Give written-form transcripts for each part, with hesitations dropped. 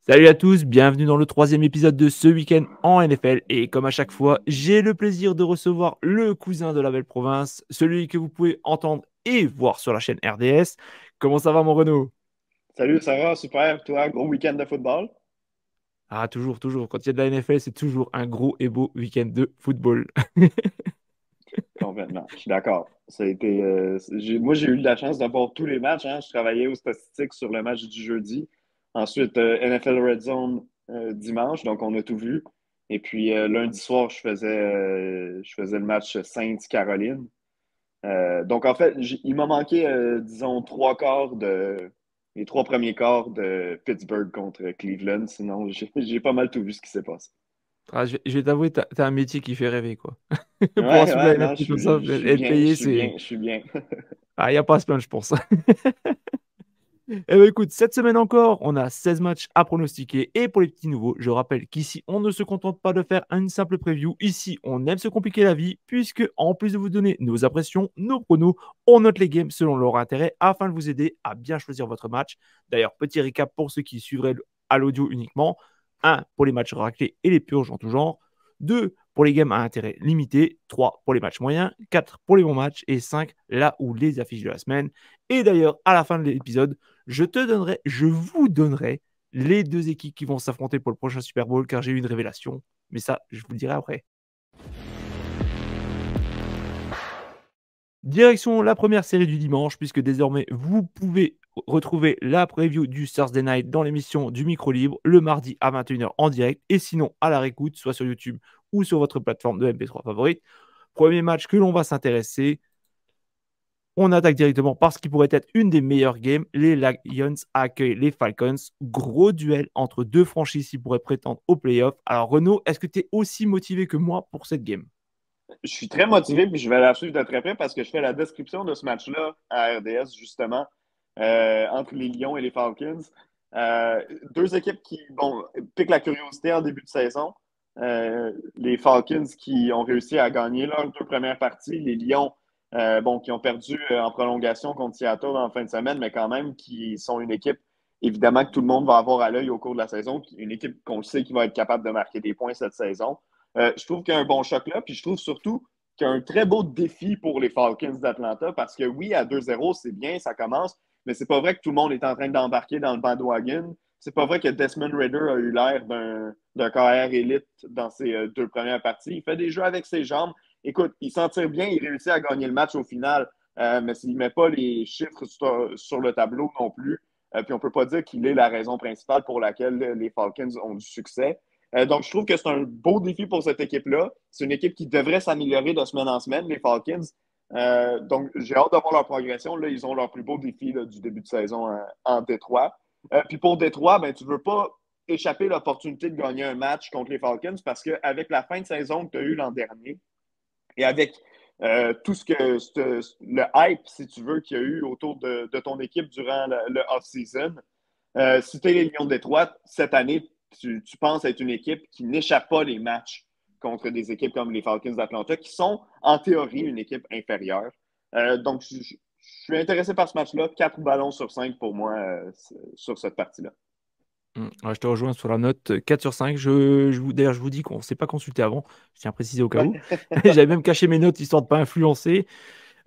Salut à tous, bienvenue dans le troisième épisode de ce week-end en NFL. Et comme à chaque fois, j'ai le plaisir de recevoir le cousin de la belle province, celui que vous pouvez entendre et voir sur la chaîne RDS. Comment ça va, mon Renaud? Salut, ça va? Super. Toi, gros week-end de football? Ah, toujours, toujours. Quand il y a de la NFL, c'est toujours un gros et beau week-end de football. Complètement. Je suis d'accord. Ça a été, moi, j'ai eu de la chance d'avoir tous les matchs, hein. Je travaillais aux statistiques sur le match du jeudi. Ensuite, NFL Red Zone dimanche, donc on a tout vu. Et puis lundi soir, je faisais le match Saints-Caroline. Donc en fait, il m'a manqué, disons, les trois premiers quarts de Pittsburgh contre Cleveland. Sinon, j'ai pas mal tout vu ce qui s'est passé. Ah, je vais t'avouer, t'as un métier qui fait rêver, quoi. Pour un Ouais, sou de la ouais, non, NFL comme ça, je suis être bien, je payé, suis c'est... bien, je suis bien. Ah, il n'y a pas à se plaindre, je pense. Eh bien, écoute, cette semaine encore, on a 16 matchs à pronostiquer. Et pour les petits nouveaux, je rappelle qu'ici, on ne se contente pas de faire une simple preview. Ici, on aime se compliquer la vie, puisque en plus de vous donner nos impressions, nos pronos, on note les games selon leur intérêt afin de vous aider à bien choisir votre match. D'ailleurs, petit récap pour ceux qui suivraient à l'audio uniquement. Un pour les matchs raclés et les purges en tout genre. 2 pour les games à intérêt limité. 3 pour les matchs moyens. 4 pour les bons matchs. Et 5 là où les affiches de la semaine. Et d'ailleurs, à la fin de l'épisode, je vous donnerai les deux équipes qui vont s'affronter pour le prochain Super Bowl car j'ai eu une révélation. Mais ça, je vous le dirai après. Direction la première série du dimanche, puisque désormais vous pouvez retrouver la preview du Thursday Night dans l'émission du Micro Libre le mardi à 21h en direct et sinon à la réécoute, soit sur YouTube ou sur votre plateforme de MP3 favorite. Premier match que l'on va s'intéresser, on attaque directement parce qu'il pourrait être une des meilleures games. Les Lions accueillent les Falcons. Gros duel entre deux franchises qui pourraient prétendre aux playoffs. Alors Renaud, est-ce que tu es aussi motivé que moi pour cette game? Je suis très motivé, puis je vais la suivre de très près parce que je fais la description de ce match-là à RDS, justement, entre les Lions et les Falcons. Deux équipes qui, bon, piquent la curiosité en début de saison. Les Falcons qui ont réussi à gagner leurs deux premières parties. Les Lions, bon, qui ont perdu en prolongation contre Seattle en fin de semaine, mais quand même qui sont une équipe, évidemment, que tout le monde va avoir à l'œil au cours de la saison. Une équipe qu'on sait qui va être capable de marquer des points cette saison. Je trouve qu'il y a un bon choc là, puis je trouve surtout qu'il y a un très beau défi pour les Falcons d'Atlanta parce que oui, à 2-0, c'est bien, ça commence, mais c'est pas vrai que tout le monde est en train d'embarquer dans le bandwagon. C'est pas vrai que Desmond Ridder a eu l'air d'un carrière élite dans ses deux premières parties. Il fait des jeux avec ses jambes. Écoute, il s'en tire bien, il réussit à gagner le match au final, mais s'il ne met pas les chiffres sur le tableau non plus, puis on ne peut pas dire qu'il est la raison principale pour laquelle les Falcons ont du succès. Donc, je trouve que c'est un beau défi pour cette équipe-là. C'est une équipe qui devrait s'améliorer de semaine en semaine, les Falcons. Donc, j'ai hâte de voir leur progression. Là, ils ont leur plus beau défi là, du début de saison en Détroit. Puis pour Détroit, ben, tu ne veux pas échapper l'opportunité de gagner un match contre les Falcons parce qu'avec la fin de saison que tu as eue l'an dernier et avec tout le hype, si tu veux, qu'il y a eu autour de ton équipe durant le off-season, si tu es les Lions de Détroit, cette année, tu penses être une équipe qui n'échappe pas les matchs contre des équipes comme les Falcons d'Atlanta, qui sont en théorie une équipe inférieure. Donc, je suis intéressé par ce match-là. 4 ballons sur 5 pour moi sur cette partie-là. Ouais, je te rejoins sur la note 4 sur 5. D'ailleurs, je vous dis qu'on ne s'est pas consulté avant. Je tiens à préciser au cas Ouais. où. J'avais même caché mes notes histoire de ne pas influencer.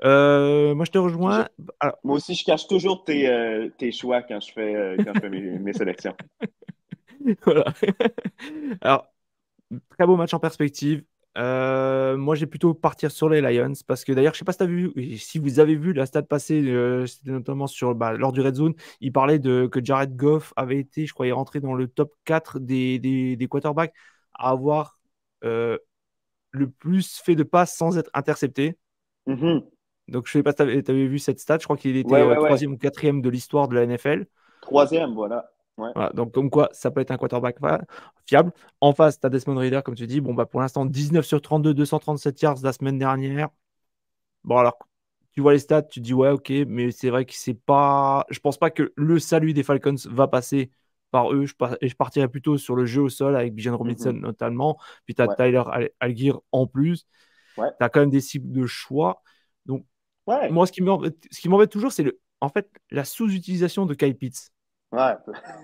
Moi, je te Je- rejoins. Alors, Moi aussi, je cache toujours tes choix quand je fais mes sélections. voilà. Alors, très beau match en perspective. Moi, j'ai plutôt partir sur les Lions parce que d'ailleurs, je sais pas si, si vous avez vu la stat passée, c'était notamment lors du Red Zone, il parlait que Jared Goff avait été, je crois, il est rentré dans le top 4 des quarterbacks à avoir euh, le plus fait de passes sans être intercepté. Mhm. Donc, je sais pas si tu avais vu cette stat, je crois qu'il était Ouais, ouais, ouais. troisième ou quatrième de l'histoire de la NFL. Troisième, voilà. Ouais. Voilà, donc comme quoi, ça peut être un quarterback fiable. En face, tu as Desmond Ridder, comme tu dis. Bon, bah, pour l'instant, 19 sur 32, 237 yards la semaine dernière. Bon, alors, tu vois les stats, tu te dis, ouais, ok, mais c'est vrai que c'est pas. Je pense pas que le salut des Falcons va passer par eux. Je partirais plutôt sur le jeu au sol avec Bijan Robinson Mhm. notamment. Puis tu as Ouais. Tyler Algier en plus. Ouais. Tu as quand même des cibles de choix. Donc, Ouais. moi, ce qui m'embête toujours, c'est en fait, la sous-utilisation de Kyle Pitts. Ouais,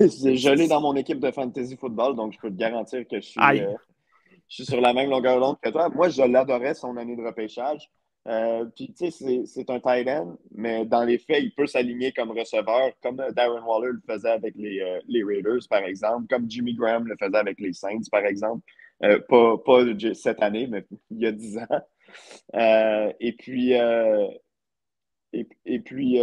je l'ai dans mon équipe de fantasy football, donc je peux te garantir que Aïe. je suis sur la même longueur d'onde que toi. Moi, je l'adorais son année de repêchage. Puis, tu sais, c'est un tight end, mais dans les faits, il peut s'aligner comme receveur, comme Darren Waller le faisait avec les Raiders, par exemple, comme Jimmy Graham le faisait avec les Saints, par exemple. Pas cette année, mais il y a 10 ans. Euh, et puis, euh, depuis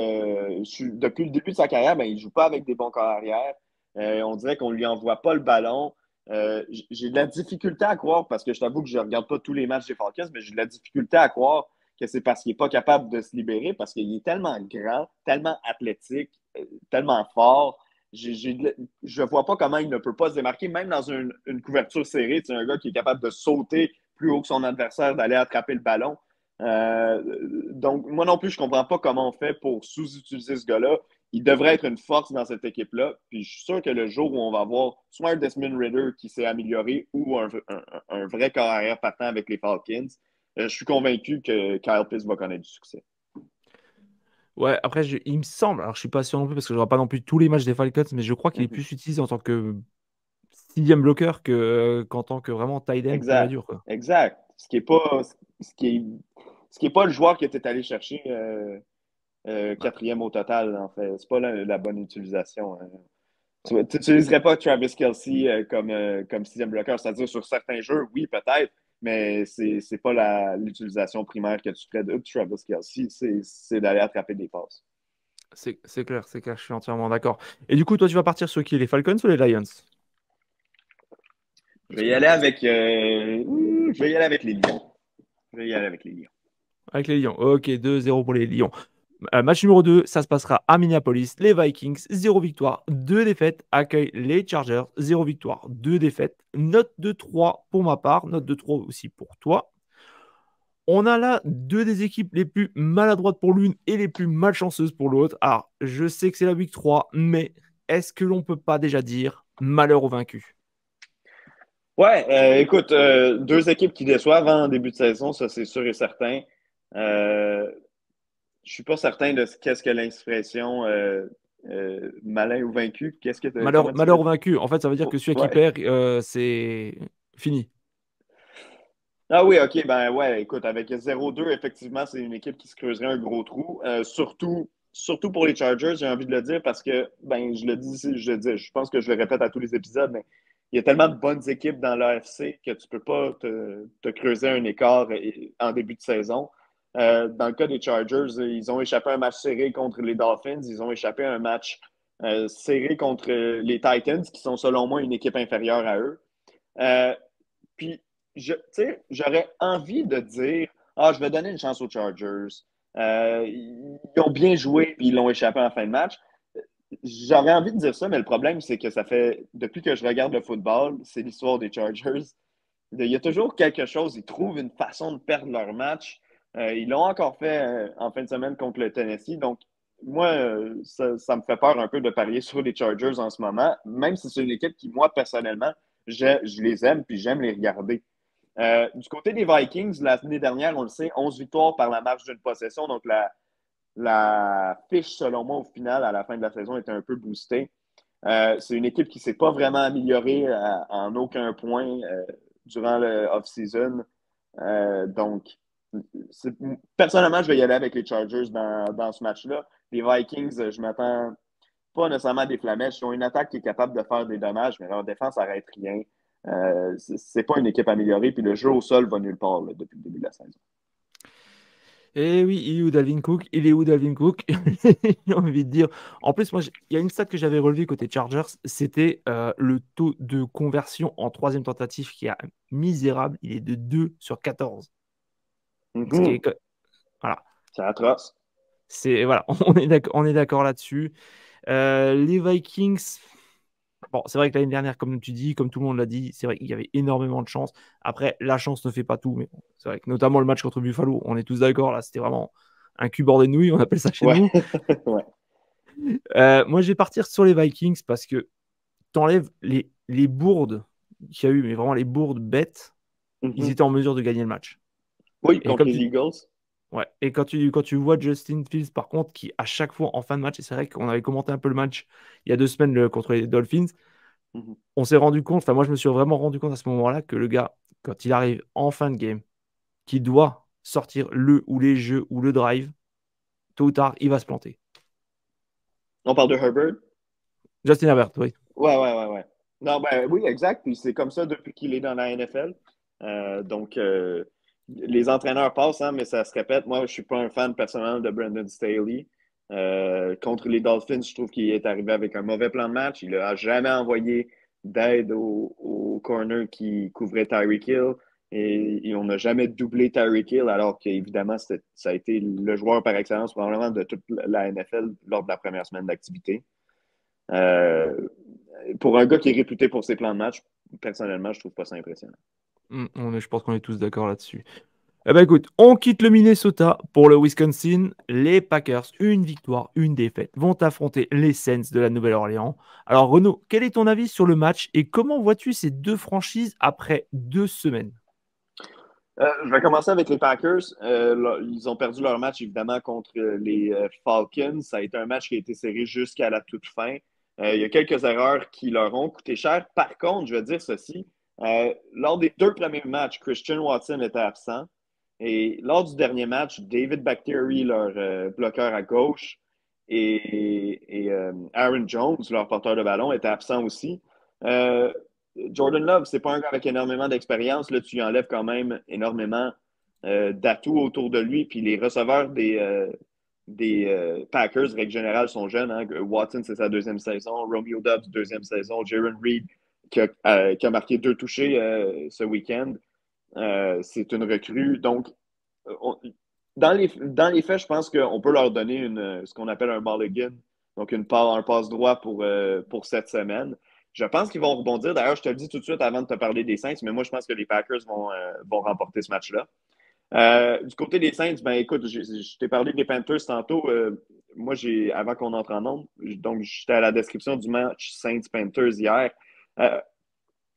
le début de sa carrière, ben, il ne joue pas avec des bons corps arrière. On dirait qu'on ne lui envoie pas le ballon. J'ai de la difficulté à croire, parce que je t'avoue que je ne regarde pas tous les matchs des Falcons, mais j'ai de la difficulté à croire que c'est parce qu'il n'est pas capable de se libérer, parce qu'il est tellement grand, tellement athlétique, tellement fort. Je ne vois pas comment il ne peut pas se démarquer, même dans une couverture serrée. C'est un gars qui est capable de sauter plus haut que son adversaire, d'aller attraper le ballon. Donc, moi non plus, je ne comprends pas comment on fait pour sous-utiliser ce gars-là. Il devrait être une force dans cette équipe-là. Puis je suis sûr que le jour où on va avoir soit un Desmond Ridder qui s'est amélioré ou un vrai corps arrière partant avec les Falcons, je suis convaincu que Kyle Pitts va connaître du succès. Ouais, après, il me semble, alors je suis pas sûr non plus parce que je ne vois pas non plus tous les matchs des Falcons, mais je crois qu'il est Mhm. plus utilisé en tant que sixième bloqueur qu'en tant que vraiment tight end pur et Exact. dur, quoi. Exact. Ce qui est, ce qui est pas le joueur que tu es allé chercher Ouais. quatrième au total, en fait. C'est pas la bonne utilisation. Tu n'utiliserais pas Travis Kelce comme sixième bloqueur. C'est-à-dire sur certains jeux, oui, peut-être, mais c'est pas l'utilisation primaire que tu ferais de Travis Kelce, c'est d'aller attraper des passes. C'est clair, je suis entièrement d'accord. Et du coup, toi, tu vas partir sur qui? Les Falcons ou les Lions? Je Parce vais y que aller avec, je vais y aller avec les Lions. Je vais y aller avec les Lions. avec les Lions. Ok, 2-0 pour les Lions. Match numéro 2, ça se passera à Minneapolis. Les Vikings, 0 victoire, 2 défaites, accueillent les Chargers, 0 victoire, 2 défaites. Note de 3 pour ma part, note de 3 aussi pour toi. On a là deux des équipes les plus maladroites pour l'une et les plus malchanceuses pour l'autre. Alors, je sais que c'est la week 3, mais est-ce que l'on peut pas déjà dire malheur aux vaincus? Ouais, écoute, deux équipes qui déçoivent en début de saison, ça c'est sûr et certain. Euh, je suis pas certain de qu'est-ce que l'expression malin ou vaincu. Comment tu Malheur l'as aux dit? vaincus, en fait, ça veut dire que celui qui Ouais. perd, c'est fini. Ah oui, ok, ben ouais, écoute, avec 0-2, effectivement, c'est une équipe qui se creuserait un gros trou. Surtout pour les Chargers, j'ai envie de le dire parce que, ben, je le dis, je pense que je le répète à tous les épisodes, mais il y a tellement de bonnes équipes dans l'AFC que tu peux pas te creuser un écart en début de saison. Dans le cas des Chargers, ils ont échappé à un match serré contre les Dolphins, ils ont échappé à un match serré contre les Titans, qui sont selon moi une équipe inférieure à eux. Euh, puis, tu sais, j'aurais envie de dire, ah, je vais donner une chance aux Chargers. Ils ont bien joué, puis ils l'ont échappé en fin de match. J'aurais envie de dire ça, mais le problème, c'est que ça fait, depuis que je regarde le football, c'est l'histoire des Chargers. Il y a toujours quelque chose, ils trouvent une façon de perdre leur match. Ils l'ont encore fait en fin de semaine contre le Tennessee. Donc, moi, ça me fait peur un peu de parier sur les Chargers en ce moment, même si c'est une équipe qui, moi, personnellement, je les aime puis j'aime les regarder. Du côté des Vikings, l'année dernière, on le sait, 11 victoires par la marge d'une possession. Donc, la fiche, selon moi, au final, à la fin de la saison, était un peu boostée. C'est une équipe qui ne s'est pas vraiment améliorée en aucun point durant le off-season. Donc, personnellement, je vais y aller avec les Chargers dans ce match-là. Les Vikings, je m'attends pas nécessairement à des flamèches. Ils ont une attaque qui est capable de faire des dommages, mais leur défense n'arrête rien. C'est pas une équipe améliorée, puis le jeu au sol va nulle part là, depuis le début de la saison. Et oui, il est où Dalvin Cook? Il est où Dalvin Cook? J'ai envie de dire. En plus, moi, il y a une stat que j'avais relevée côté Chargers, c'était le taux de conversion en troisième tentative qui est misérable. Il est de 2 sur 14. Ce qui Mhm. est, voilà. C'est atroce. Voilà, on est d'accord là-dessus. Les Vikings, bon, c'est vrai que l'année dernière, comme tu dis, comme tout le monde l'a dit, c'est vrai qu'il y avait énormément de chance. Après, la chance ne fait pas tout, mais bon, c'est vrai que notamment le match contre Buffalo, on est tous d'accord, là, c'était vraiment un cul bordé de nouilles, on appelle ça chez Ouais. nous. Ouais. Moi, je vais partir sur les Vikings parce que t'enlèves les bourdes qu'il y a eu, mais vraiment les bourdes bêtes, ils Mhm. étaient en mesure de gagner le match. Oui, Et contre comme les tu, Eagles. Ouais. Et quand tu vois Justin Fields, par contre, qui à chaque fois en fin de match, et c'est vrai qu'on avait commenté un peu le match il y a 2 semaines contre les Dolphins, Mhm. on s'est rendu compte, enfin moi je me suis vraiment rendu compte à ce moment-là que le gars, quand il arrive en fin de game, qui doit sortir le ou les jeux ou le drive, tôt ou tard, il va se planter. On parle de Herbert? Justin Herbert, oui. Ouais, ouais, ouais, ouais. Non, ben oui, exact. Puis c'est comme ça depuis qu'il est dans la NFL. Donc, les entraîneurs passent, hein, mais ça se répète. Moi, je suis pas un fan personnel de Brandon Staley. Contre les Dolphins, je trouve qu'il est arrivé avec un mauvais plan de match. Il n'a jamais envoyé d'aide au corner qui couvrait Tyreek Hill. Et on n'a jamais doublé Tyreek Hill, alors qu'évidemment, ça a été le joueur par excellence probablement de toute la NFL lors de la première semaine d'activité. Euh, pour un gars qui est réputé pour ses plans de match, personnellement, je trouve pas ça impressionnant. Je pense qu'on est tous d'accord là-dessus. Eh ben écoute, on quitte le Minnesota pour le Wisconsin. Les Packers, une victoire, une défaite, vont affronter les Saints de la Nouvelle-Orléans. Alors Renaud, quel est ton avis sur le match et comment vois-tu ces deux franchises après 2 semaines? Je vais commencer avec les Packers. Ils ont perdu leur match, évidemment, contre les Falcons. Ça a été un match qui a été serré jusqu'à la toute fin. Il y a quelques erreurs qui leur ont coûté cher. Par contre, je vais dire ceci. Lors des 2 premiers matchs, Christian Watson était absent. Et lors du dernier match, David Bakhtiari, leur bloqueur à gauche, et Aaron Jones, leur porteur de ballon, était absent aussi. Euh, Jordan Love, c'est pas un gars avec énormément d'expérience. Là, tu lui enlèves quand même énormément d'atouts autour de lui. Puis les receveurs des Packers, règle générale, sont jeunes. Hein. Watson, c'est sa deuxième saison. Romeo Doubs, deuxième saison. Jaron Reed, qui a marqué 2 touchés ce week-end. C'est une recrue. Donc, on- dans les faits, je pense qu'on peut leur donner ce qu'on appelle un mulligan, donc un passe droit pour cette semaine. Je pense qu'ils vont rebondir. D'ailleurs, je te le dis tout de suite avant de te parler des Saints, mais moi, je pense que les Packers vont remporter ce match-là. Du côté des Saints, ben écoute, je t'ai parlé des Panthers tantôt. Moi, avant qu'on entre en nombre, donc j'étais à la description du match Saints-Panthers hier. Euh,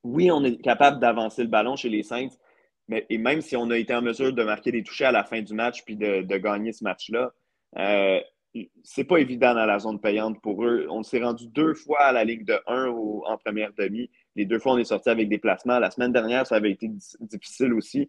oui, on est capable d'avancer le ballon chez les Saints, mais et même si on a été en mesure de marquer des touchés à la fin du match puis de gagner ce match-là, euh, c'est pas évident dans la zone payante pour eux. On s'est rendu 2 fois à la ligue de 1 en première demi. Les 2 fois, on est sorti avec des placements. La semaine dernière, ça avait été difficile aussi.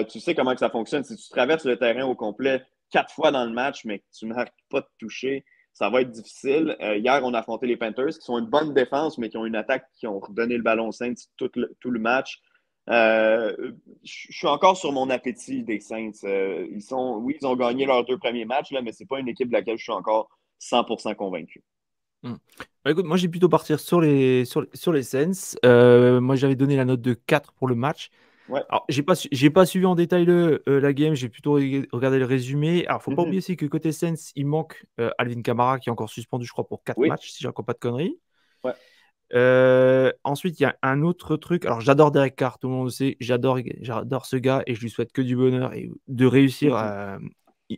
Tu sais comment que ça fonctionne. Si tu traverses le terrain au complet 4 fois dans le match, mais que tu ne marques pas de toucher, ça va être difficile. Hier, on a affronté les Panthers, qui sont une bonne défense, mais qui ont une attaque qui ont redonné le ballon aux Saints tout le match. Je suis encore sur mon appétit des Saints. Oui, ils ont gagné leurs 2 premiers matchs, là, mais c'est pas une équipe de laquelle je suis encore 100% convaincu. Hmm. Bah, écoute, moi j'ai plutôt partir sur les Saints. Moi j'avais donné la note de 4 pour le match. Ouais. Alors, j'ai pas suivi en détail la game, j'ai plutôt regardé le résumé. Alors, faut pas oublier Mhm. aussi que côté Saints, il manque Alvin Kamara qui est encore suspendu, je crois, pour 4 Oui. matchs, si je raconte pas de conneries. Ouais. Ensuite, il y a un autre truc. Alors, j'adore Derek Carr, tout le monde le sait. J'adore ce gars et je lui souhaite que du bonheur et de réussir Mhm.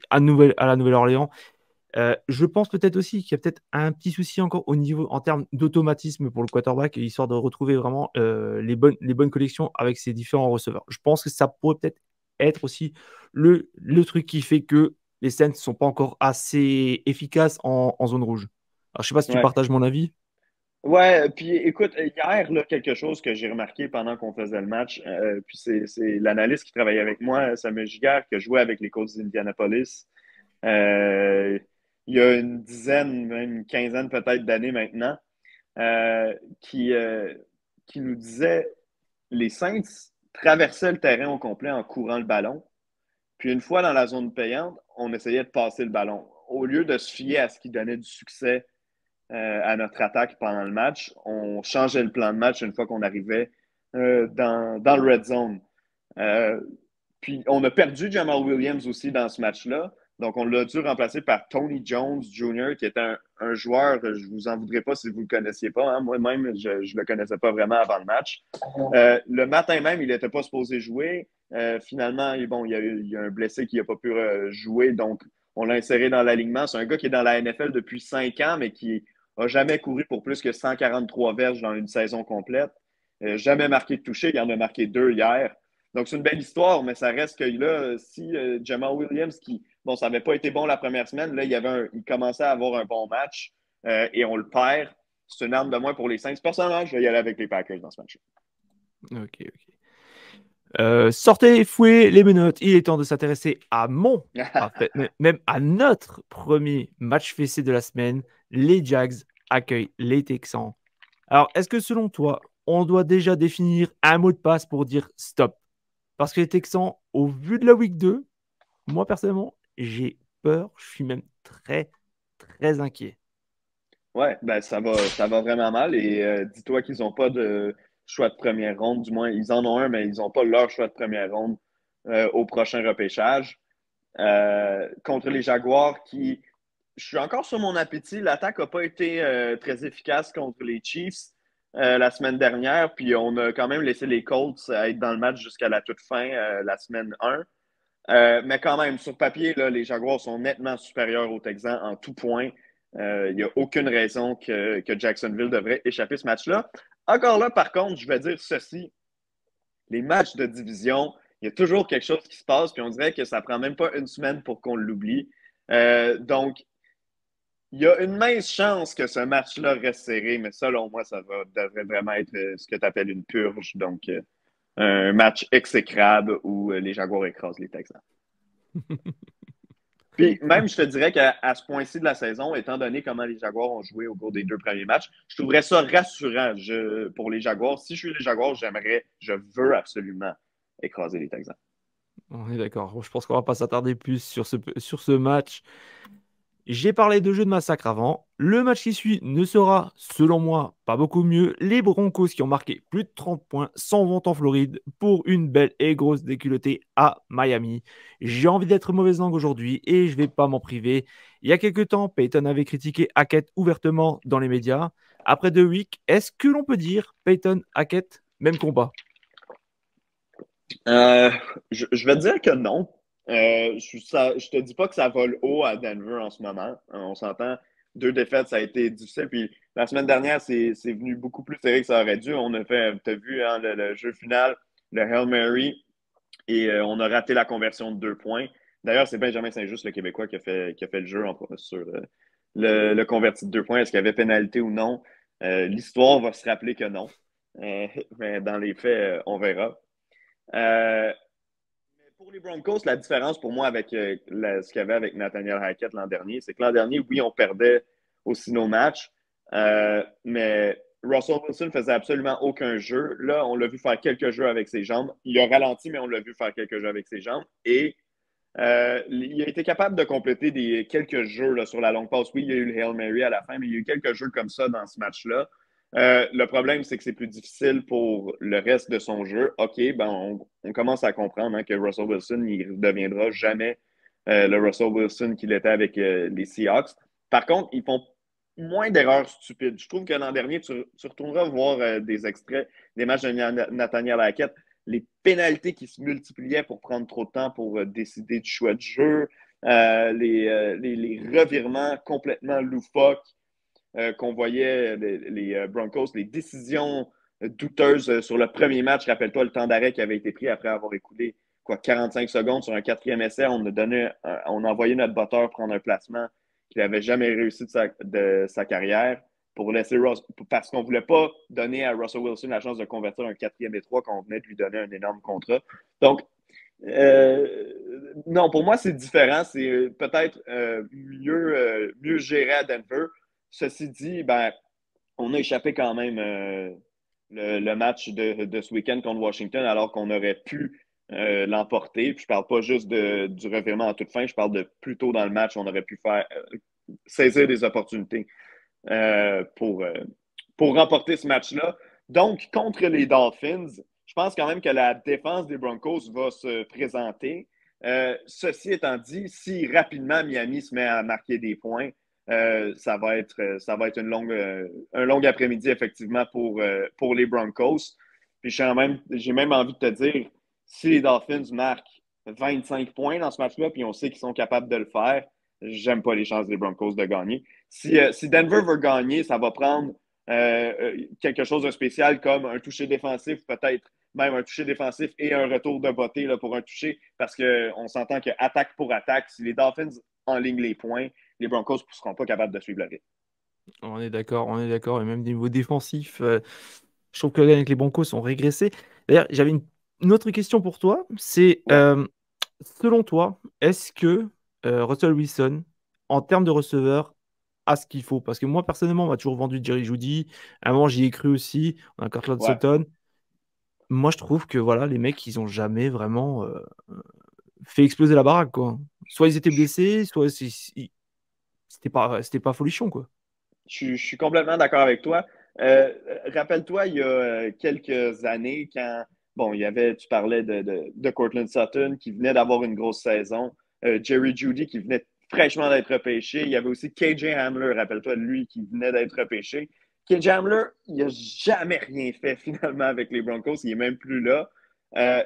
à la Nouvelle-Orléans. Je pense peut-être aussi qu'il y a peut-être un petit souci encore au niveau en termes d'automatisme pour le quarterback, histoire de retrouver vraiment les bonnes connexions avec ses différents receveurs. Je pense que ça pourrait peut-être être aussi le truc qui fait que les Saints ne sont pas encore assez efficaces en zone rouge. Alors, je sais pas si tu Ouais. partages mon avis. Ouais, puis écoute, hier, là, quelque chose que j'ai remarqué pendant qu'on faisait le match, puis c'est l'analyste qui travaillait avec moi, Samuel Giguère, qui a joué avec les Colts d'Indianapolis. Euh, il y a une dizaine, même une quinzaine peut-être d'années maintenant, euh, qui, euh, qui nous disait les Saints traversaient le terrain au complet en courant le ballon. Puis une fois dans la zone payante, on essayait de passer le ballon. Au lieu de se fier à ce qui donnait du succès à notre attaque pendant le match, on changeait le plan de match une fois qu'on arrivait dans le red zone. Euh, Puis on a perdu Jamal Williams aussi dans ce match-là. Donc on l'a dû remplacer par Tony Jones Jr., qui est un joueur, je vous en voudrais pas si vous ne le connaissiez pas. Hein. Moi-même, je ne le connaissais pas vraiment avant le match. Le matin même, il n'était pas supposé jouer. Finalement, bon, il y a un blessé qui n'a pas pu jouer, donc on l'a inséré dans l'alignement. C'est un gars qui est dans la NFL depuis 5 ans, mais qui n'a jamais couru pour plus que 143 verges dans une saison complète. Jamais marqué de toucher. Il en a marqué 2 hier. Donc, c'est une belle histoire, mais ça reste que là, si Jamal Williams, qui, bon, ça n'avait pas été bon la première semaine, là, il commençait à avoir un bon match et on le perd. C'est une arme de moins pour les Saints. Personnellement, je vais y aller avec les Packers dans ce match. Ok, ok. Sortez les fouets, les menottes. Il est temps de s'intéresser à même à notre premier match fessé de la semaine. Les Jags accueillent les Texans. Alors, est-ce que selon toi, on doit déjà définir un mot de passe pour dire stop? Parce que les Texans, au vu de la week 2, moi personnellement, j'ai peur. Je suis même très, très inquiet. Ouais, ben ça va vraiment mal. Et dis-toi qu'ils n'ont pas de choix de première ronde. Du moins, ils en ont un, mais ils n'ont pas leur choix de première ronde au prochain repêchage. Contre les Jaguars qui, je suis encore sur mon appétit. L'attaque n'a pas été très efficace contre les Chiefs la semaine dernière. Puis on a quand même laissé les Colts être dans le match jusqu'à la toute fin, la semaine 1. Mais quand même, sur papier, là, les Jaguars sont nettement supérieurs aux Texans en tout point. Il n'y a aucune raison que Jacksonville devrait échapper ce match-là. Encore là, par contre, je vais dire ceci. Les matchs de division, il y a toujours quelque chose qui se passe, puis on dirait que ça ne prend même pas une semaine pour qu'on l'oublie. Donc, il y a une mince chance que ce match-là reste serré, mais selon moi, devrait vraiment être ce que tu appelles une purge. Donc, un match exécrable où les Jaguars écrasent les Texans. Puis même, je te dirais qu'à ce point-ci de la saison, étant donné comment les Jaguars ont joué au cours des 2 premiers matchs, je trouverais ça rassurant pour les Jaguars. Si je suis les Jaguars, je veux absolument écraser les Texans. On est d'accord. Je pense qu'on va pas s'attarder plus sur ce match. J'ai parlé de jeu de massacre avant. Le match qui suit ne sera, selon moi, pas beaucoup mieux. Les Broncos qui ont marqué plus de 30 points s'en vont en Floride pour une belle et grosse déculottée à Miami. J'ai envie d'être mauvaise langue aujourd'hui et je vais pas m'en priver. Il y a quelques temps, Peyton avait critiqué Hackett ouvertement dans les médias. Après 2 weeks, est-ce que l'on peut dire Peyton, Hackett, même combat? Euh, je vais te dire que non. Je te dis pas que ça vole haut à Denver en ce moment. On s'entend, 2 défaites, ça a été difficile. Puis la semaine dernière, c'est venu beaucoup plus serré que ça aurait dû. On a fait, tu as vu hein, le jeu final, le Hail Mary, et on a raté la conversion de 2 points. D'ailleurs, c'est Benjamin Saint-Just, le Québécois, qui a fait le jeu sur le converti de 2 points. Est-ce qu'il y avait pénalité ou non? L'histoire va se rappeler que non. Mais dans les faits, on verra. Euh, pour les Broncos, la différence pour moi avec ce qu'il y avait avec Nathaniel Hackett l'an dernier, c'est que l'an dernier, oui, on perdait aussi nos matchs, mais Russell Wilson faisait absolument aucun jeu. Là, on l'a vu faire quelques jeux avec ses jambes. Il a ralenti, mais on l'a vu faire quelques jeux avec ses jambes. Et il a été capable de compléter quelques jeux là, sur la longue passe. Oui, il y a eu le Hail Mary à la fin, mais il y a eu quelques jeux comme ça dans ce match-là. Le problème, c'est que c'est plus difficile pour le reste de son jeu. OK, ben on commence à comprendre hein, que Russell Wilson, il ne deviendra jamais le Russell Wilson qu'il était avec les Seahawks. Par contre, ils font moins d'erreurs stupides. Je trouve que l'an dernier, tu retourneras voir des extraits des matchs de Nathaniel Hackett, les pénalités qui se multipliaient pour prendre trop de temps pour décider du choix de jeu, les revirements complètement loufoques qu'on voyait les Broncos, les décisions douteuses sur le premier match. Rappelle-toi le temps d'arrêt qui avait été pris après avoir écoulé 45 secondes sur un 4e essai. On a envoyé notre batteur prendre un placement qu'il n'avait jamais réussi de sa carrière parce qu'on ne voulait pas donner à Russell Wilson la chance de convertir un 4e et 3 quand on venait de lui donner un énorme contrat. Donc, non, pour moi, c'est différent. C'est peut-être mieux géré à Denver. Ceci dit, ben, on a échappé quand même le match de ce week-end contre Washington alors qu'on aurait pu l'emporter. Puis je parle pas juste du revirement en toute fin, je parle de plus tôt dans le match, on aurait pu saisir des opportunités pour remporter ce match-là. Donc, contre les Dolphins, je pense quand même que la défense des Broncos va se présenter. Ceci étant dit, si rapidement Miami se met à marquer des points, ça va être un long après-midi, effectivement, pour les Broncos. Puis j'ai même envie de te dire, si les Dolphins marquent 25 points dans ce match-là, puis on sait qu'ils sont capables de le faire, j'aime pas les chances des Broncos de gagner. Si Denver veut gagner, ça va prendre quelque chose de spécial comme un toucher défensif, peut-être même un toucher défensif et un retour de beauté là, pour un toucher, parce qu'on s'entend que attaque pour attaque, si les Dolphins enlignent les points, les Broncos ne seront pas capables de suivre le rythme. On est d'accord. Et même niveau défensif, je trouve que avec les Broncos ont régressé. D'ailleurs, j'avais une autre question pour toi. C'est, Ouais, selon toi, est-ce que Russell Wilson, en termes de receveur, a ce qu'il faut? Parce que moi, personnellement, on m'a toujours vendu Jerry Jeudy. À un moment, j'y ai cru aussi. On a Cortland ouais. Sutton. Moi, je trouve que voilà, les mecs, ils ont jamais vraiment fait exploser la baraque, quoi. Soit ils étaient blessés, soit c'était pas folichon, quoi. Je suis complètement d'accord avec toi. Rappelle-toi, il y a quelques années, quand bon, il y avait, tu parlais de Cortland Sutton qui venait d'avoir une grosse saison, Jerry Jeudy qui venait fraîchement d'être repêché. Il y avait aussi KJ Hamler, rappelle-toi de lui, qui venait d'être repêché. KJ Hamler, il n'a jamais rien fait finalement avec les Broncos, il n'est même plus là.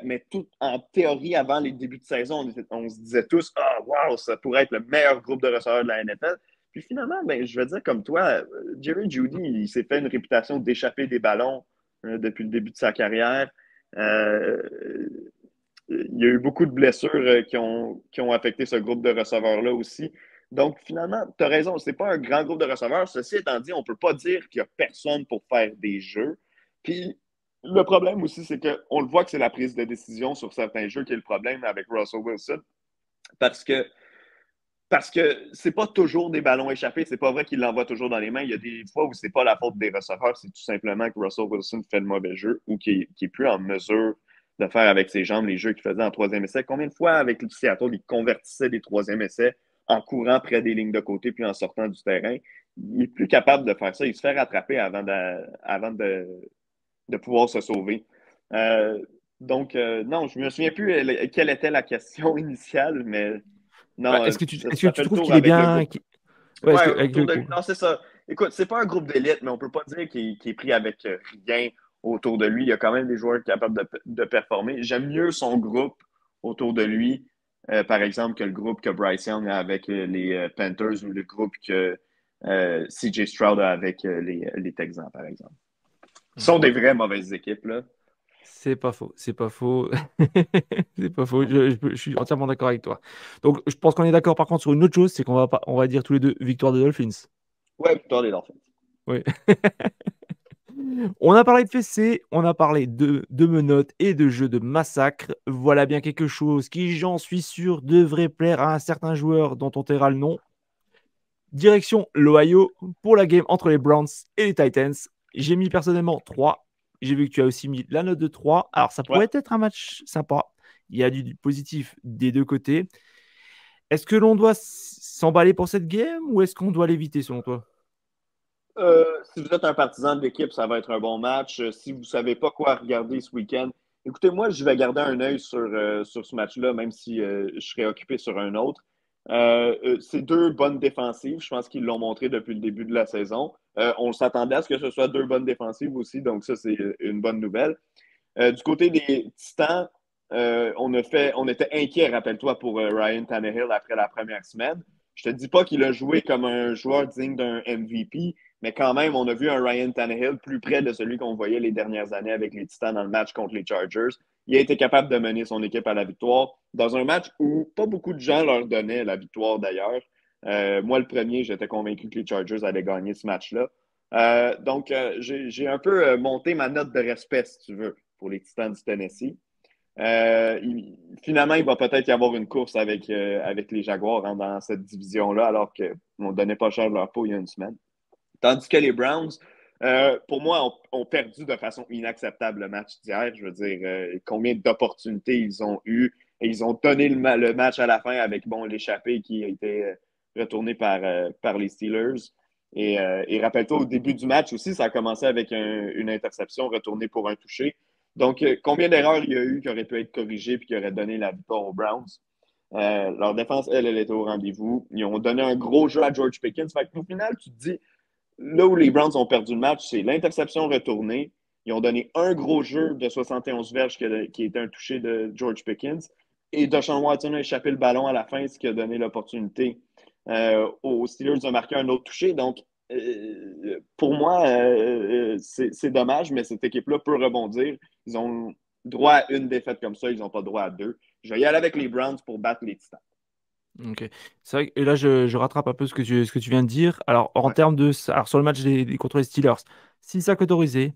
Mais tout en théorie, avant les débuts de saison, on se disait tous, ah, wow, ça pourrait être le meilleur groupe de receveurs de la NFL. Puis finalement, ben, je veux dire comme toi, Jerry Jeudy, il s'est fait une réputation d'échapper des ballons depuis le début de sa carrière. Euh, il y a eu beaucoup de blessures qui ont affecté ce groupe de receveurs-là aussi. Donc, finalement, tu as raison, ce n'est pas un grand groupe de receveurs. Ceci étant dit, on ne peut pas dire qu'il n'y a personne pour faire des jeux. Puis, le problème aussi, c'est qu'on le voit que c'est la prise de décision sur certains jeux qui est le problème avec Russell Wilson. Parce que parce que c'est pas toujours des ballons échappés. C'est pas vrai qu'il l'envoie toujours dans les mains. Il y a des fois où c'est pas la faute des receveurs, c'est tout simplement que Russell Wilson fait le mauvais jeu ou qu'il est plus en mesure de faire avec ses jambes les jeux qu'il faisait en troisième essai. Combien de fois avec le Seattle, il convertissait des troisièmes essais en courant près des lignes de côté puis en sortant du terrain? Il est plus capable de faire ça. Il se fait rattraper avant de pouvoir se sauver. Euh, non, je me souviens plus quelle était la question initiale, mais Bah, non, est-ce que ça tu fait le trouves tour qu'il est avec le bien? groupe. Ouais, est-ce Ouais, que avec autour le de lui. groupe. Non, c'est ça. Écoute, c'est pas un groupe d'élite, mais on peut pas dire qu'il est pris avec rien autour de lui. Il y a quand même des joueurs capables de performer. J'aime mieux son groupe autour de lui, par exemple, que le groupe que Bryce Young a avec les Panthers ou le groupe que CJ Stroud a avec les Texans, par exemple. Ce sont des Ouais, vraies mauvaises équipes, là. c'est pas faux, c'est pas faux. C'est pas faux. Je suis entièrement d'accord avec toi. Donc, je pense qu'on est d'accord par contre sur une autre chose, c'est qu'on va pas, on va dire tous les deux victoire des Dolphins. Ouais, victoire des Dolphins. Oui. On a parlé de fessées, on a parlé de menottes et de jeux de massacre. Voilà bien quelque chose qui, j'en suis sûr, devrait plaire à un certain joueur dont on taira le nom. Direction l'Ohio pour la game entre les Browns et les Titans. J'ai mis personnellement 3. J'ai vu que tu as aussi mis la note de 3. Alors, ça Ouais. pourrait être un match sympa. Il y a du positif des deux côtés. Est-ce que l'on doit s'emballer pour cette game ou est-ce qu'on doit l'éviter selon toi? Si vous êtes un partisan de l'équipe, ça va être un bon match. Si vous ne savez pas quoi regarder ce week-end, écoutez, moi, je vais garder un œil sur ce match-là, même si je serai occupé sur un autre. C'est deux bonnes défensives. Je pense qu'ils l'ont montré depuis le début de la saison. On s'attendait à ce que ce soit deux bonnes défensives aussi, donc ça, c'est une bonne nouvelle. Du côté des Titans, on était inquiet, rappelle-toi, pour Ryan Tannehill après la première semaine. Je ne te dis pas qu'il a joué comme un joueur digne d'un MVP, mais quand même, on a vu un Ryan Tannehill plus près de celui qu'on voyait les dernières années avec les Titans dans le match contre les Chargers. Il a été capable de mener son équipe à la victoire dans un match où pas beaucoup de gens leur donnaient la victoire d'ailleurs. Moi, le premier, j'étais convaincu que les Chargers allaient gagner ce match-là. J'ai un peu monté ma note de respect, si tu veux, pour les Titans du Tennessee. Finalement, il va peut-être y avoir une course avec les Jaguars hein, dans cette division-là, alors qu'on ne donnait pas cher de leur peau il y a une semaine. Tandis que les Browns, pour moi, ont perdu de façon inacceptable le match d'hier. Je veux dire, combien d'opportunités ils ont eu. Et ils ont donné le match à la fin avec bon, l'échappée qui a été retourné par les Steelers. Et rappelle-toi, au début du match aussi, ça a commencé avec une interception retournée pour un touché. Donc, combien d'erreurs il y a eu qui auraient pu être corrigées et qui auraient donné la victoire aux Browns? Leur défense, elle était au rendez-vous. Ils ont donné un gros jeu à George Pickens. Fait qu'au final, tu te dis, là où les Browns ont perdu le match, c'est l'interception retournée. Ils ont donné un gros jeu de 71 verges qui était un touché de George Pickens. Et Deshaun Watson a échappé le ballon à la fin, ce qui a donné l'opportunité aux Steelers de marquer un autre touché. Donc, pour moi, c'est dommage, mais cette équipe-là peut rebondir. Ils ont droit à une défaite comme ça, ils n'ont pas droit à deux. Je vais y aller avec les Browns pour battre les Titans. Ok. C'est vrai que et là, je rattrape un peu ce que tu viens de dire. Alors, en Ouais, termes de. Alors, sur le match contre les Steelers, 6 sacs autorisés,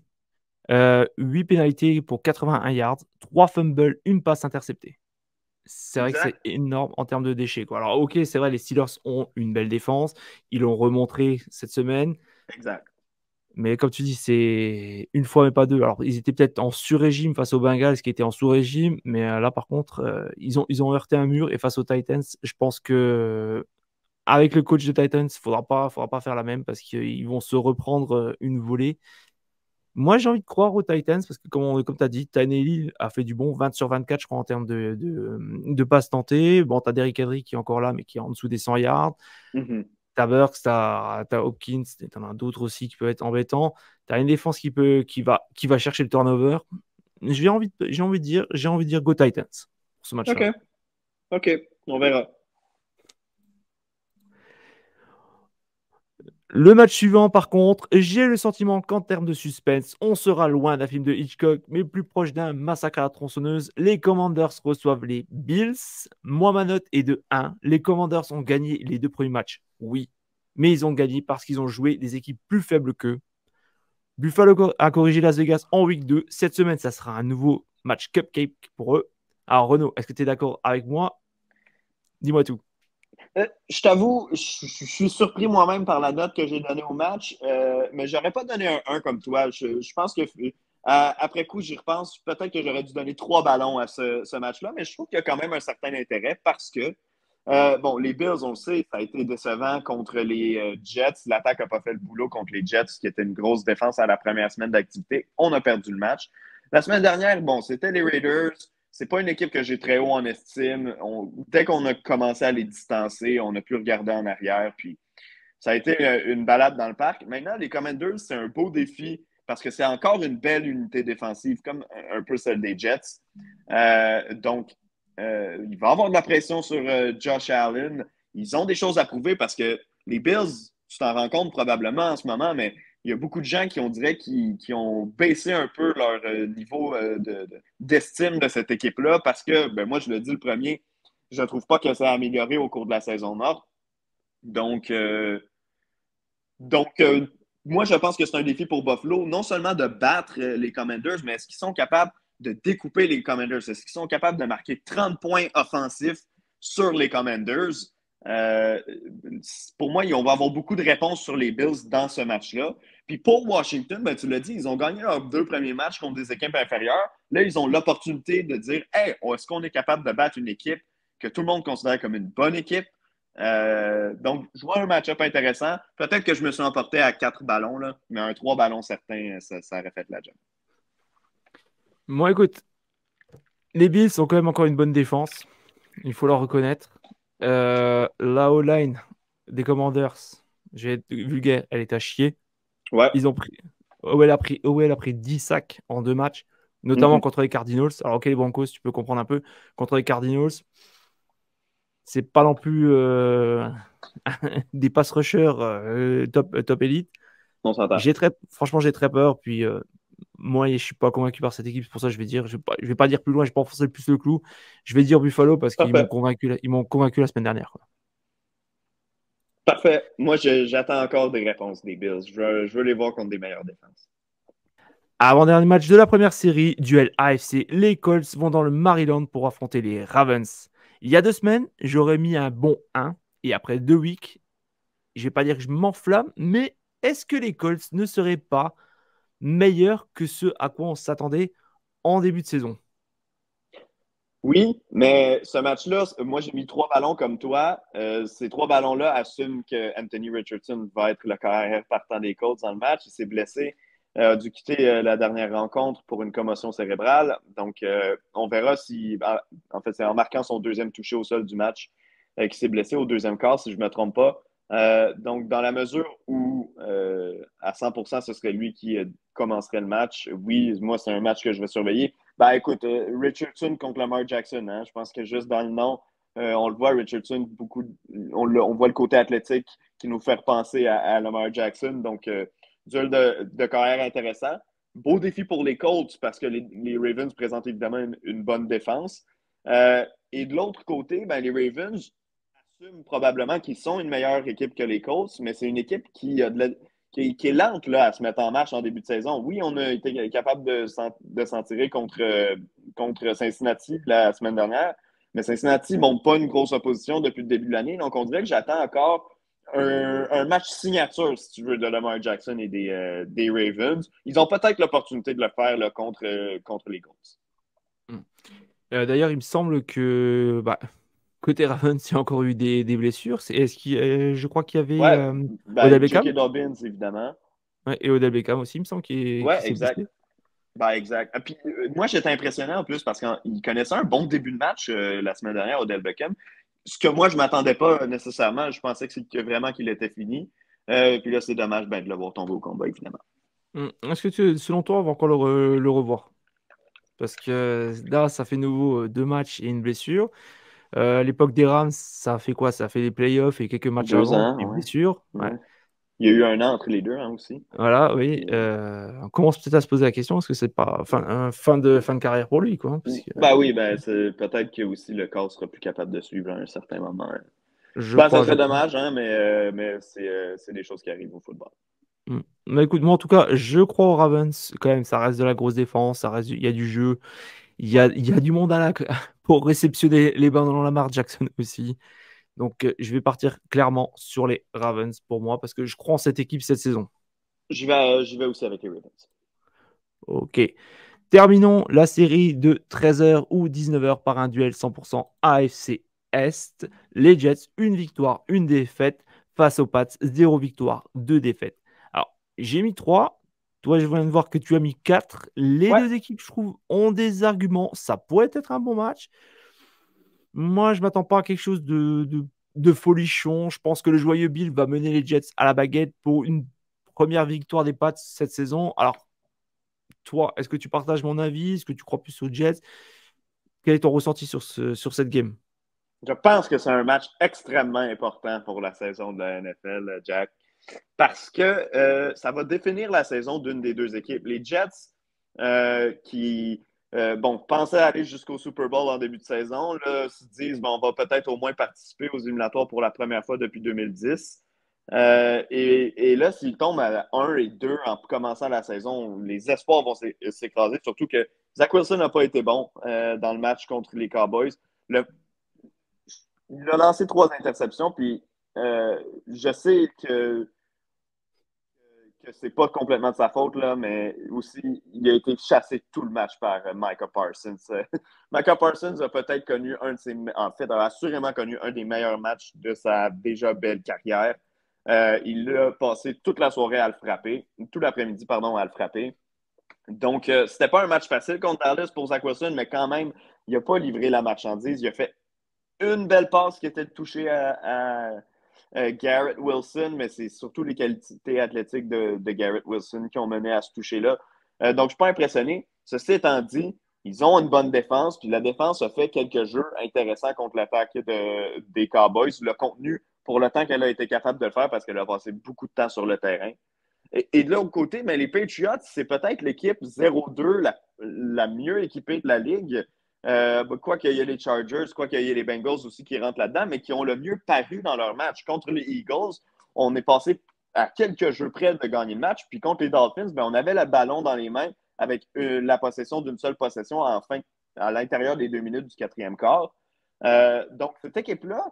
8 pénalités pour 81 yards, 3 fumbles, une passe interceptée. C'est vrai que c'est exact. énorme en termes de déchets, quoi. Alors, ok, c'est vrai, les Steelers ont une belle défense. Ils l'ont remontré cette semaine. Exact. Mais comme tu dis, c'est une fois, mais pas deux. Alors, ils étaient peut-être en sur-régime face aux Bengals qui étaient en sous-régime. Mais là, par contre, ils ont heurté un mur. Et face aux Titans, je pense que avec le coach des Titans, faudra pas faire la même parce qu'ils vont se reprendre une volée. Moi, j'ai envie de croire aux Titans parce que, comme tu as dit, Tannehill a fait du bon 20 sur 24, je crois, en termes de passes tentées. Bon, tu as Derrick Henry qui est encore là, mais qui est en dessous des 100 yards. Mhm. T'as Burks, t'as Hopkins, t'en as d'autres aussi qui peuvent être embêtants. T'as une défense qui va chercher le turnover. J'ai envie de dire Go Titans pour ce OK. match-là. OK. On verra. Le match suivant, par contre, j'ai le sentiment qu'en termes de suspense, on sera loin d'un film de Hitchcock, mais plus proche d'un massacre à la tronçonneuse. Les Commanders reçoivent les Bills. Moi, ma note est de 1. Les Commanders ont gagné les 2 premiers matchs, oui, mais ils ont gagné parce qu'ils ont joué des équipes plus faibles qu'eux. Buffalo a corrigé Las Vegas en week 2. Cette semaine, ça sera un nouveau match cupcake pour eux. Alors, Renaud, est-ce que tu es d'accord avec moi? Dis-moi tout. Je t'avoue, je suis surpris moi-même par la note que j'ai donnée au match, mais j'aurais pas donné un 1 comme toi. Je pense que après coup, j'y repense. Peut-être que j'aurais dû donner 3 ballons à ce match-là, mais je trouve qu'il y a quand même un certain intérêt parce que, bon, les Bills, on le sait, ça a été décevant contre les Jets. L'attaque n'a pas fait le boulot contre les Jets, qui était une grosse défense à la première semaine d'activité. On a perdu le match. La semaine dernière, bon, c'était les Raiders. C'est pas une équipe que j'ai très haut en estime. Dès qu'on a commencé à les distancer, on n'a plus regardé en arrière. Puis ça a été une balade dans le parc. Maintenant, les Commanders, c'est un beau défi parce que c'est encore une belle unité défensive, comme un peu celle des Jets. Donc, il va y avoir de la pression sur Josh Allen. Ils ont des choses à prouver parce que les Bills, tu t'en rends compte probablement en ce moment, mais il y a beaucoup de gens qui, on dirait, qui ont baissé un peu leur niveau d'estime de cette équipe-là parce que, ben, moi, je le dis le premier, je ne trouve pas que ça a amélioré au cours de la saison nord. Donc, donc, moi, je pense que c'est un défi pour Buffalo, non seulement de battre les Commanders, mais est-ce qu'ils sont capables de découper les Commanders? Est-ce qu'ils sont capables de marquer 30 points offensifs sur les Commanders? Euh, pour moi, on va avoir beaucoup de réponses sur les Bills dans ce match-là. Puis pour Washington, ben, tu l'as dit, ils ont gagné leurs 2 premiers matchs contre des équipes inférieures. Là, ils ont l'opportunité de dire, hey, est-ce qu'on est capable de battre une équipe que tout le monde considère comme une bonne équipe? Donc, je vois un match-up intéressant. Peut-être que je me suis emporté à 4 ballons, là, mais un 3 ballons certain, ça aurait fait la job. Moi, écoute, les Bills ont quand même encore une bonne défense. Il faut leur reconnaître. La O-line des Commanders, je vais être vulgaire, elle est à chier. Ouais. Ils ont pris. OL a pris 10 sacs en 2 matchs, notamment Mhm. contre les Cardinals. Alors, ok, les Broncos, tu peux comprendre un peu. Contre les Cardinals, c'est pas non plus des pass rushers top élite. On s'entend. Franchement, j'ai très peur. Puis, moi, je suis pas convaincu par cette équipe. C'est pour ça que je vais pas dire plus loin. Je vais pas enfoncer plus le clou. Je vais dire Buffalo parce qu'ils m'ont Parfait. convaincu, ils m'ont convaincu la semaine dernière, quoi. Parfait. Moi, j'attends encore des réponses des Bills. Je veux les voir contre des meilleures défenses. Avant-dernier match de la première série, duel AFC, les Colts vont dans le Maryland pour affronter les Ravens. Il y a 2 semaines, j'aurais mis un bon 1, et après 2 weeks, je vais pas dire que je m'enflamme, mais est-ce que les Colts ne seraient pas meilleurs que ce à quoi on s'attendait en début de saison? Oui, mais ce match-là, moi, j'ai mis 3 ballons comme toi. Ces 3 ballons-là assument que Anthony Richardson va être le carrière partant des Colts dans le match. Il s'est blessé, a dû quitter la dernière rencontre pour une commotion cérébrale. Donc, on verra si, en fait, c'est en marquant son deuxième touché au sol du match qu'il s'est blessé au deuxième quart, si je ne me trompe pas. Donc, dans la mesure où à 100%, ce serait lui qui commencerait le match, oui, moi, c'est un match que je vais surveiller. Ben écoute, Richardson contre Lamar Jackson, hein, je pense que juste dans le nom, on le voit, Richardson, on voit le côté athlétique qui nous fait penser à Lamar Jackson. Donc, duel de carrière intéressant. beau défi pour les Colts parce que les Ravens présentent évidemment une bonne défense. Et de l'autre côté, ben, les Ravens assument probablement qu'ils sont une meilleure équipe que les Colts, mais c'est une équipe qui est lente là, à se mettre en marche en début de saison. Oui, on a été capable de s'en tirer contre Cincinnati la semaine dernière, mais Cincinnati ne montre pas une grosse opposition depuis le début de l'année. Donc, on dirait que j'attends encore un match signature, si tu veux, de Lamar Jackson et des Ravens. Ils ont peut-être l'opportunité de le faire là, contre les Colts. Hmm. D'ailleurs, il me semble que bah, côté Ravens, il y a encore eu des blessures. Je crois qu'il y avait Ouais, Odell ben, Beckham. J.K. Dobbins, évidemment. Ouais, et Odell Beckham aussi, il me semble qu'il Ouais, s'est exact. blessé. Ben, exact. Puis, moi, j'étais impressionné en plus parce qu'il connaissait un bon début de match la semaine dernière, Odell Beckham. Ce que moi, je ne m'attendais pas nécessairement. Je pensais vraiment qu'il était fini. Puis là, c'est dommage ben, de le voir tomber au combat, évidemment. Est-ce que selon toi, on va encore le revoir? Parce que là, ça fait nouveau 2 matchs et une blessure. À l'époque des Rams, ça a fait quoi? Ça a fait les playoffs et quelques matchs Deux avant, ans, des ouais. blessures. Ouais. Ouais. Il y a eu un an entre les deux hein, aussi. Voilà, oui. Puis, On commence peut-être à se poser la question, est-ce que c'est pas fin de carrière pour lui, quoi, hein, parce que ben oui, ben c'est peut-être que aussi le corps sera plus capable de suivre à un certain moment. Hein. je Ben, ça crois, je serait crois. dommage, hein, mais c'est des choses qui arrivent au football. Mm. Mais écoute, moi en tout cas, je crois aux Ravens quand même. Ça reste de la grosse défense, il y a du jeu, il y a du monde pour réceptionner les ballons dans Lamar Jackson aussi. Donc je vais partir clairement sur les Ravens pour moi parce que je crois en cette équipe cette saison. J'y vais aussi avec les Ravens. Ok. Terminons la série de 13h ou 19h par un duel 100% AFC Est. Les Jets, une victoire, une défaite. Face aux Pats, 0 victoire, 2 défaites. Alors, j'ai mis 3. Toi, je viens de voir que tu as mis 4. Les Ouais, deux équipes, je trouve, ont des arguments. Ça pourrait être un bon match. Moi, je ne m'attends pas à quelque chose de folichon. Je pense que le joyeux Bill va mener les Jets à la baguette pour une première victoire des Pats cette saison. Alors, toi, est-ce que tu partages mon avis? Est-ce que tu crois plus aux Jets? Quel est ton ressenti sur cette game? je pense que c'est un match extrêmement important pour la saison de la NFL, Jack, parce que ça va définir la saison d'une des deux équipes. Les Jets, qui bon, pensaient aller jusqu'au Super Bowl en début de saison, là, se disent bon, on va peut-être au moins participer aux éliminatoires pour la première fois depuis 2010. Et là, s'ils tombent à 1 et 2 en commençant la saison, les espoirs vont s'écraser, surtout que Zach Wilson n'a pas été bon dans le match contre les Cowboys. Le, il a lancé 3 interceptions, puis je sais que c'est pas complètement de sa faute, là, mais aussi, il a été chassé tout le match par Micah Parsons. Micah Parsons a peut-être connu en fait, a assurément connu un des meilleurs matchs de sa déjà belle carrière. Il a passé toute la soirée à le frapper, tout l'après-midi, pardon, à le frapper. Donc, c'était pas un match facile contre Dallas pour Zach Wilson, mais quand même, il n'a pas livré la marchandise. Il a fait une belle passe qui était touchée à Garrett Wilson, mais c'est surtout les qualités athlétiques de Garrett Wilson qui ont mené à ce toucher-là. Donc, je ne suis pas impressionné. Ceci étant dit, ils ont une bonne défense, puis la défense a fait quelques jeux intéressants contre l'attaque des Cowboys. Le contenu, pour le temps qu'elle a été capable de le faire, parce qu'elle a passé beaucoup de temps sur le terrain. Et de l'autre côté, mais les Patriots, c'est peut-être l'équipe 0-2 la mieux équipée de la ligue. Quoi qu'il y ait les Chargers, quoi qu'il y ait les Bengals aussi qui rentrent là-dedans, mais qui ont le mieux paru dans leur match. Contre les Eagles, on est passé à quelques jeux près de gagner le match. Puis contre les Dolphins, ben, on avait le ballon dans les mains avec la possession d'une seule possession à l'intérieur des 2 minutes du quatrième quart. Donc, cette équipe-là,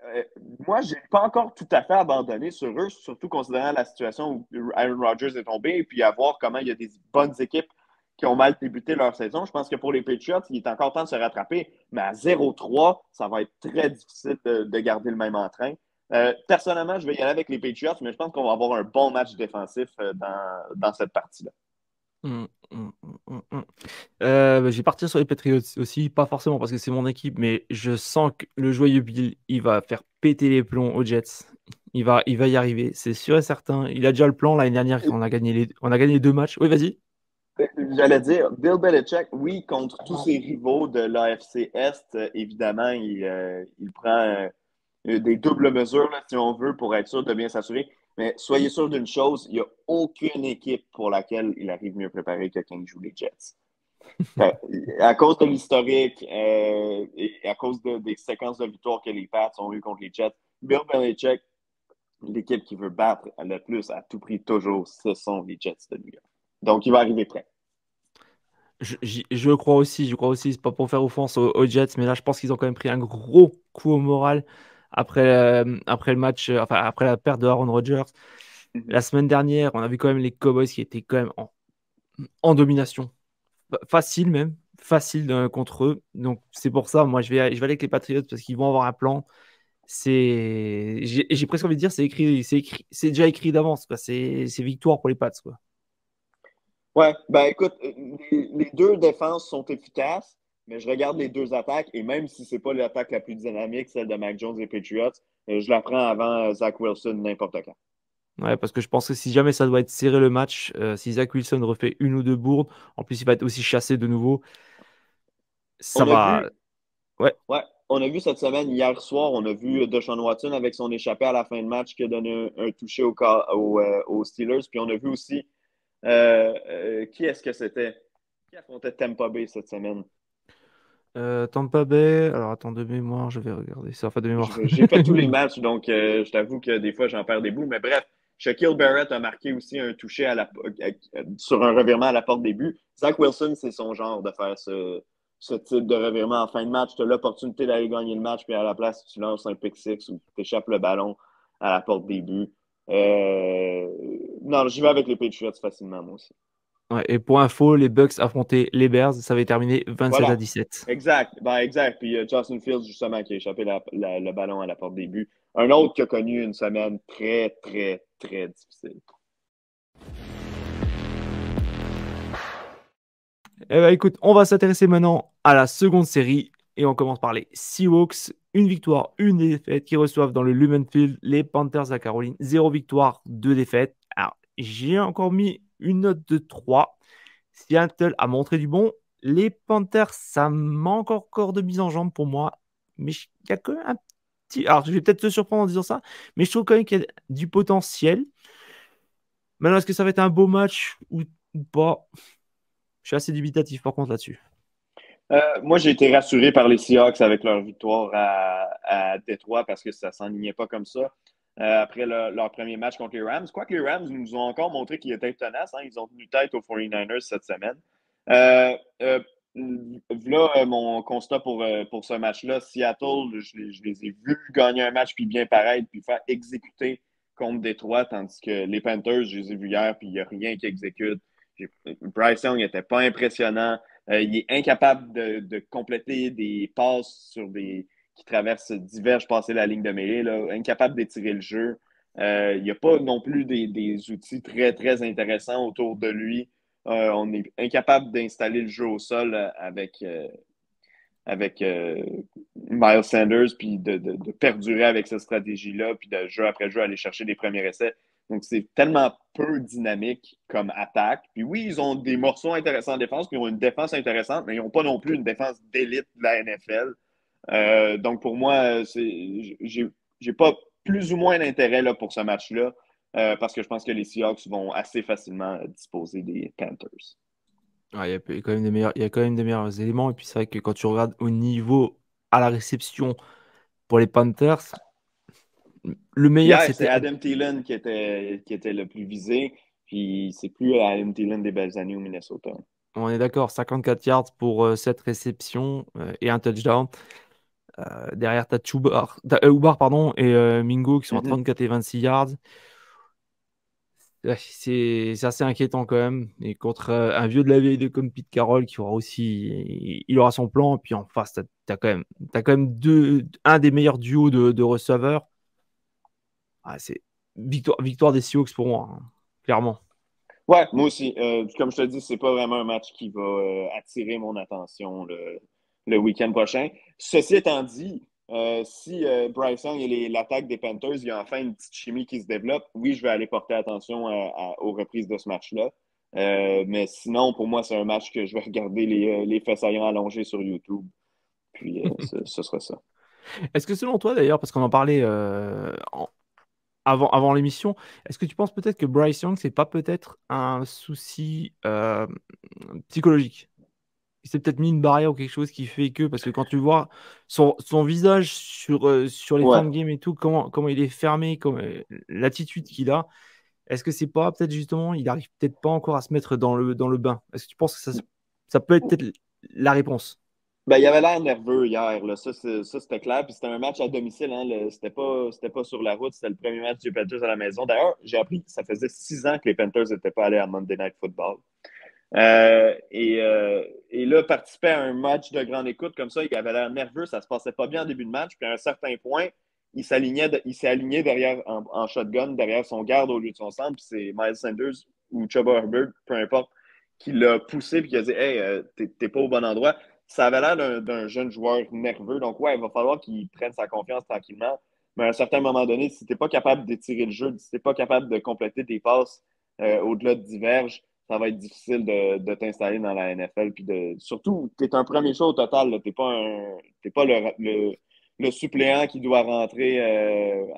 euh, moi, je n'ai pas encore tout à fait abandonné sur eux, surtout considérant la situation où Aaron Rodgers est tombé et puis à voir comment il y a des bonnes équipes qui ont mal débuté leur saison. Je pense que pour les Patriots, il est encore temps de se rattraper, mais à 0-3, ça va être très difficile de garder le même entrain. Personnellement, je vais y aller avec les Patriots, mais je pense qu'on va avoir un bon match défensif dans cette partie-là. Hum, hum, hum. Je vais partir sur les Patriots aussi, pas forcément parce que c'est mon équipe, mais je sens que le joyeux Bill, il va faire péter les plombs aux Jets. Il va y arriver, c'est sûr et certain. Il a déjà le plan l'année dernière quand on a gagné 2 matchs. Oui, vas-y. J'allais dire, Bill Belichick, oui, contre tous ses rivaux de l'AFC Est, évidemment, il prend des doubles mesures, là, si on veut, pour être sûr de bien s'assurer. Mais soyez sûr d'une chose, il n'y a aucune équipe pour laquelle il arrive mieux préparé que quand il joue les Jets. Fait, à cause de l'historique et à cause des séquences de victoires que les Pats ont eues contre les Jets, Bill Belichick, l'équipe qui veut battre le plus à tout prix toujours, ce sont les Jets de New York. Donc, il va arriver prêt. Je crois aussi, c'est pas pour faire offense aux Jets, mais là, je pense qu'ils ont quand même pris un gros coup au moral après le match, enfin, après la perte de Aaron Rodgers. Mhm. La semaine dernière, on a vu quand même les Cowboys qui étaient quand même en domination. Facile même, facile contre eux. Donc, c'est pour ça, moi, je vais aller avec les Patriots parce qu'ils vont avoir un plan. J'ai presque envie de dire, c'est déjà écrit d'avance, quoi. C'est victoire pour les Pats, quoi. Ouais, ben écoute, les deux défenses sont efficaces, mais je regarde les deux attaques et même si c'est pas l'attaque la plus dynamique, celle de Mac Jones et Patriots, je la prends avant Zach Wilson n'importe quand. Ouais, parce que je pense que si jamais ça doit être serré le match, si Zach Wilson refait une ou deux bourdes, en plus il va être aussi chassé de nouveau, ça On a va. vu, Ouais, ouais, on a vu cette semaine, hier soir, on a vu Deshaun Watson avec son échappé à la fin de match qui a donné un touché aux Steelers. Puis on a vu aussi, qui est-ce que c'était? Qui affrontait Tampa Bay cette semaine? Tampa Bay. Alors attends, de mémoire, je vais regarder ça. Enfin, de mémoire. J'ai fait tous les matchs, donc je t'avoue que des fois, j'en perds des bouts. Mais bref, Shaquille Barrett a marqué aussi un touché sur un revirement à la porte des buts. Zach Wilson, c'est son genre de faire ce type de revirement en fin de match. Tu as l'opportunité d'aller gagner le match, puis à la place, tu lances un pick six ou tu échappes le ballon à la porte des buts. Euh, non, j'y vais avec les Patriots facilement, moi aussi. Ouais, et pour info, les Bucks affrontaient les Bears, ça avait terminé 27 à Voilà. 17. Exact. Ben, exact. Puis Justin Fields, justement, qui a échappé le ballon à la porte des buts. Un autre qui a connu une semaine très, très, très difficile. Eh ben, écoute, on va s'intéresser maintenant à la seconde série et on commence par les Seahawks. Une victoire, une défaite qui reçoivent dans le Lumen Field les Panthers à Caroline. Zéro victoire, deux défaites. Alors, j'ai encore mis une note de 3. Seattle a montré du bon. Les Panthers, ça manque encore de mise en jambe pour moi. Mais il y a quand même un petit. Alors, je vais peut-être te surprendre en disant ça, mais je trouve quand même qu'il y a du potentiel. Maintenant, est-ce que ça va être un beau match ou pas? Je suis assez dubitatif par contre là-dessus. Moi, j'ai été rassuré par les Seahawks avec leur victoire à Détroit parce que ça ne s'enlignait pas comme ça. Après leur premier match contre les Rams. Quoique les Rams nous ont encore montré qu'ils étaient tenaces. Hein. Ils ont tenu tête aux 49ers cette semaine. Euh, euh, Voilà mon constat pour ce match-là. Seattle, je les ai vus gagner un match puis bien paraître puis faire exécuter contre Détroit, tandis que les Panthers, je les ai vus hier puis il n'y a rien qui exécute. Bryce Young n'était pas impressionnant. Il est incapable de compléter des passes qui traversent, divergent, passer la ligne de mêlée, là, incapable d'étirer le jeu. Il n'y a pas non plus des outils très, très intéressants autour de lui. On est incapable d'installer le jeu au sol avec Miles Sanders, puis de perdurer avec cette stratégie-là, puis de jeu après jeu aller chercher des premiers essais. Donc, c'est tellement peu dynamique comme attaque. Puis oui, ils ont des morceaux intéressants en défense, puis ils ont une défense intéressante, mais ils n'ont pas non plus une défense d'élite de la NFL. Donc, pour moi, j'ai pas plus ou moins d'intérêt là, pour ce match-là, parce que je pense que les Seahawks vont assez facilement disposer des Panthers. Ouais, il y a quand même il y a quand même des meilleurs éléments. Et puis c'est vrai que quand tu regardes au niveau à la réception pour les Panthers, le meilleur Hier, c'est c'était. Adam Thielen qui était le plus visé, puis c'est plus Adam Thielen des belles années au Minnesota. On est d'accord, 54 yards pour cette réception et un touchdown. Derrière, tu as Ubar pardon, et Mingo qui sont à Mhm. 34 et 26 yards. Ouais, c'est assez inquiétant quand même. Et contre un vieux de la vieille de comme Pete Carroll qui aura aussi, il aura son plan. Et puis en face, t'as quand même un des meilleurs duos de receveurs. Ah, c'est victoire des Seahawks pour moi, hein, clairement. Ouais, moi aussi. Comme je te dis, c'est pas vraiment un match qui va attirer mon attention le week-end prochain. Ceci étant dit, si Bryce Young et l'attaque des Panthers, il y a enfin une petite chimie qui se développe, oui, je vais aller porter attention aux reprises de ce match-là. Mais sinon, pour moi, c'est un match que je vais regarder les faits saillants allongés sur YouTube. Puis ce sera ça. Est-ce que selon toi d'ailleurs, parce qu'on en parlait avant l'émission, est-ce que tu penses peut-être que Bryce Young, c'est pas peut-être un souci psychologique? Il s'est peut-être mis une barrière ou quelque chose qui fait que, parce que quand tu vois son visage sur les fins Ouais. de game et tout, comment il est fermé, l'attitude qu'il a, est-ce que c'est pas peut-être justement, il arrive peut-être pas encore à se mettre dans le bain? Est-ce que tu penses que ça peut être peut-être la réponse? Ben, il avait l'air nerveux hier, là. Ça, c'était clair. Puis c'était un match à domicile, hein. C'était pas sur la route. C'était le premier match des Panthers à la maison. D'ailleurs, j'ai appris que ça faisait 6 ans que les Panthers n'étaient pas allés à Monday Night Football. Et là, participer à un match de grande écoute comme ça, il avait l'air nerveux. Ça se passait pas bien en début de match. Puis à un certain point, il s'est aligné derrière, en shotgun derrière son garde au lieu de son centre. Puis c'est Miles Sanders ou Chuba Hubbard, peu importe, qui l'a poussé puis qui a dit Hey, t'es pas au bon endroit. Ça avait l'air d'un jeune joueur nerveux. Donc, ouais, il va falloir qu'il prenne sa confiance tranquillement. Mais à un certain moment donné, si t'es pas capable d'étirer le jeu, si t'es pas capable de compléter tes passes au-delà de diverges, ça va être difficile de t'installer dans la NFL. Puis surtout, tu es un premier choix au total. Tu n'es pas le suppléant qui doit rentrer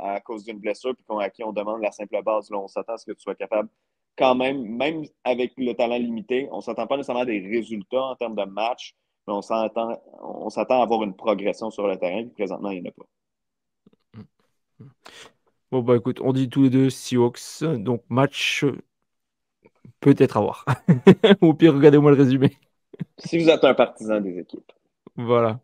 à cause d'une blessure puis à qui on demande la simple base. Là, on s'attend à ce que tu sois capable quand même avec le talent limité. On ne s'attend pas nécessairement à des résultats en termes de match, mais on s'attend à avoir une progression sur le terrain. Puis présentement, il n'y en a pas. Bon, bah écoute, on dit tous les deux Seahawks, donc match peut-être à voir. Au pire, regardez-moi le résumé. Si vous êtes un partisan des équipes. Voilà.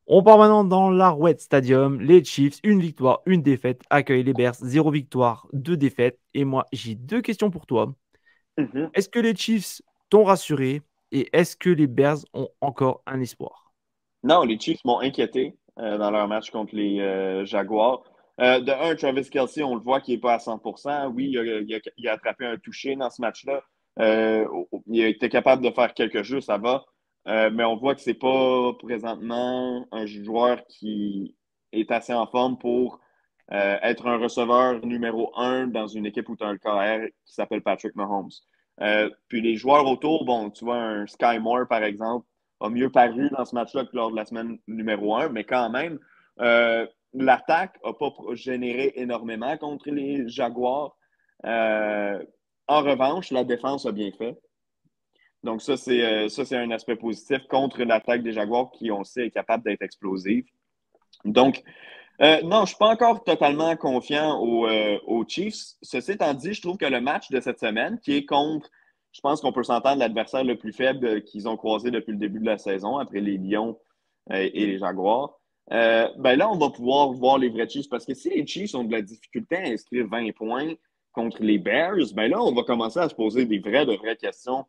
On part maintenant dans l'Arrowhead Stadium. Les Chiefs, une victoire, une défaite, accueillent les Bears, zéro victoire, deux défaites. Et moi, j'ai deux questions pour toi. Mhm. Est-ce que les Chiefs t'ont rassuré et est-ce que les Bears ont encore un espoir? Non, les Chiefs m'ont inquiété dans leur match contre les Jaguars. De un, Travis Kelce, on le voit qu'il n'est pas à 100%. Oui, il a attrapé un touché dans ce match-là. Il a été capable de faire quelques jeux, ça va. Mais on voit que c'est pas présentement un joueur qui est assez en forme pour être un receveur numéro un dans une équipe où tu as un KR qui s'appelle Patrick Mahomes. Puis les joueurs autour, bon, tu vois, un Sky Moore, par exemple, a mieux paru dans ce match-là que lors de la semaine numéro un, mais quand même, l'attaque n'a pas généré énormément contre les Jaguars. Euh, En revanche, la défense a bien fait. Donc, ça, c'est un aspect positif contre l'attaque des Jaguars qui, on le sait, est capable d'être explosive. Donc, non, je ne suis pas encore totalement confiant aux Chiefs. Ceci étant dit, je trouve que le match de cette semaine, qui est contre, je pense qu'on peut s'entendre, l'adversaire le plus faible qu'ils ont croisé depuis le début de la saison, après les Lions et les Jaguars, ben là, on va pouvoir voir les vrais Chiefs. Parce que si les Chiefs ont de la difficulté à inscrire 20 points contre les Bears, ben là, on va commencer à se poser de vraies questions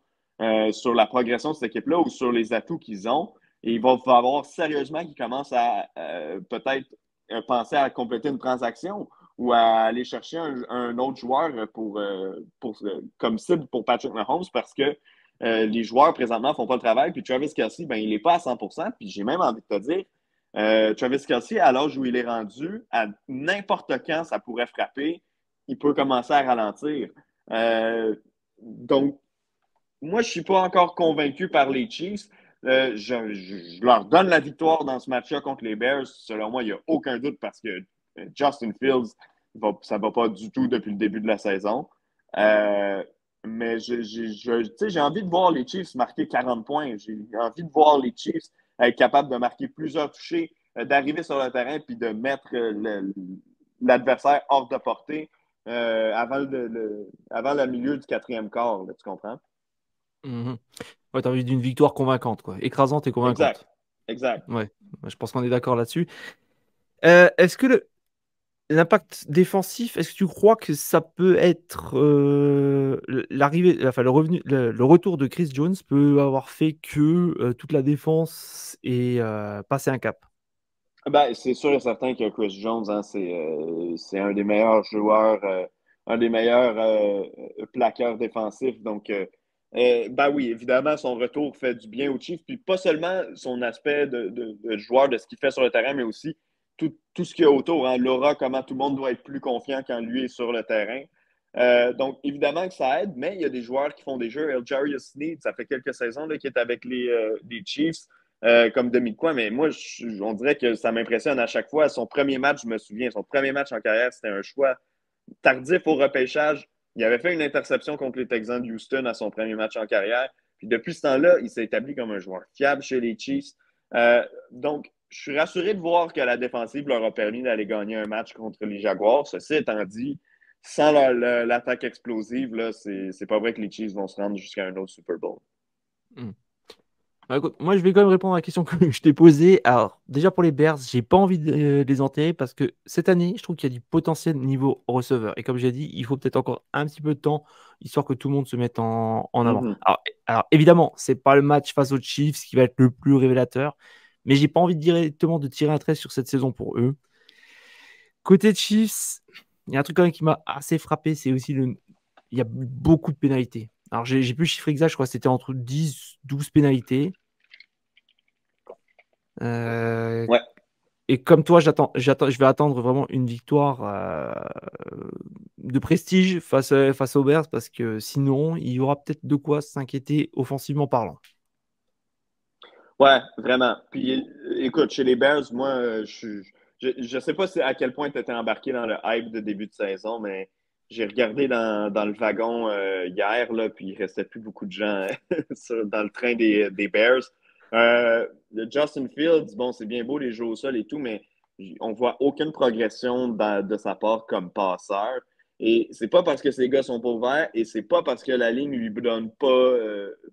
sur la progression de cette équipe-là ou sur les atouts qu'ils ont. Et il va falloir sérieusement qu'ils commencent à peut-être penser à compléter une transaction ou à aller chercher un autre joueur comme cible pour Patrick Mahomes parce que les joueurs présentement ne font pas le travail. Puis Travis Kelce, ben, il n'est pas à 100%. Puis j'ai même envie de te dire, Travis Kelce, à l'âge où il est rendu, à n'importe quand, ça pourrait frapper. Il peut commencer à ralentir. Donc, moi, je ne suis pas encore convaincu par les Chiefs. Je leur donne la victoire dans ce match-là contre les Bears. Selon moi, il n'y a aucun doute parce que Justin Fields, ça ne va pas du tout depuis le début de la saison. Euh, mais j'ai envie de voir les Chiefs marquer 40 points. J'ai envie de voir les Chiefs être capables de marquer plusieurs touchés, d'arriver sur le terrain puis de mettre l'adversaire hors de portée avant le milieu du quatrième quart. Là, tu comprends? Mhm. Ouais, t'as envie d'une victoire convaincante, quoi. Écrasante et Exact. convaincante. Exact. Ouais, je pense qu'on est d'accord là-dessus. Est-ce que l'impact défensif, est-ce que tu crois que ça peut être l'arrivée, enfin le retour de Chris Jones peut avoir fait que toute la défense est passé un cap? Ben, c'est sûr et certain que Chris Jones, hein, c'est un des meilleurs joueurs, un des meilleurs plaqueurs défensifs. Donc, ben oui, évidemment, son retour fait du bien au Chiefs. Puis pas seulement son aspect de joueur, de ce qu'il fait sur le terrain, mais aussi tout ce qu'il y a autour. Hein, l'aura, comment tout le monde doit être plus confiant quand lui est sur le terrain. Donc, évidemment que ça aide, mais il y a des joueurs qui font des jeux. Jarius Sneed, ça fait quelques saisons qu'il est avec les Chiefs. Comme demi-coin, mais moi, on dirait que ça m'impressionne à chaque fois. Son premier match, je me souviens, son premier match en carrière, c'était un choix. tardif au repêchage. Il avait fait une interception contre les Texans de Houston à son premier match en carrière. Puis depuis ce temps-là, il s'est établi comme un joueur fiable chez les Chiefs. Donc, je suis rassuré de voir que la défensive leur a permis d'aller gagner un match contre les Jaguars. Ceci étant dit, sans l'attaque explosive, là, c'est pas vrai que les Chiefs vont se rendre jusqu'à un autre Super Bowl. Hmm. Bah, écoute, moi, je vais quand même répondre à la question que je t'ai posée. Alors, déjà pour les Bears, j'ai pas envie de les enterrer parce que cette année, je trouve qu'il y a du potentiel niveau receveur. Et comme j'ai dit, il faut peut-être encore un petit peu de temps, histoire que tout le monde se mette en avant. Mhm. Alors, évidemment, c'est pas le match face aux Chiefs qui va être le plus révélateur, mais j'ai pas envie directement de tirer un trait sur cette saison pour eux. Côté Chiefs, il y a un truc quand même qui m'a assez frappé, c'est aussi il y a beaucoup de pénalités. Alors, j'ai plus le chiffre exact, je crois que c'était entre 10, 12 pénalités. Euh, Ouais. et comme toi, je vais attendre vraiment une victoire de prestige face aux Bears parce que sinon, il y aura peut-être de quoi s'inquiéter offensivement parlant. Ouais, vraiment. Puis écoute, chez les Bears, moi, je sais pas à quel point tu étais embarqué dans le hype de début de saison, mais j'ai regardé dans le wagon hier, là, puis il restait plus beaucoup de gens dans le train des Bears. Le Justin Fields, bon, c'est bien beau les jeux au sol et tout, mais on voit aucune progression de sa part comme passeur. Et c'est pas parce que ces gars sont pas ouverts et c'est pas parce que la ligne lui donne pas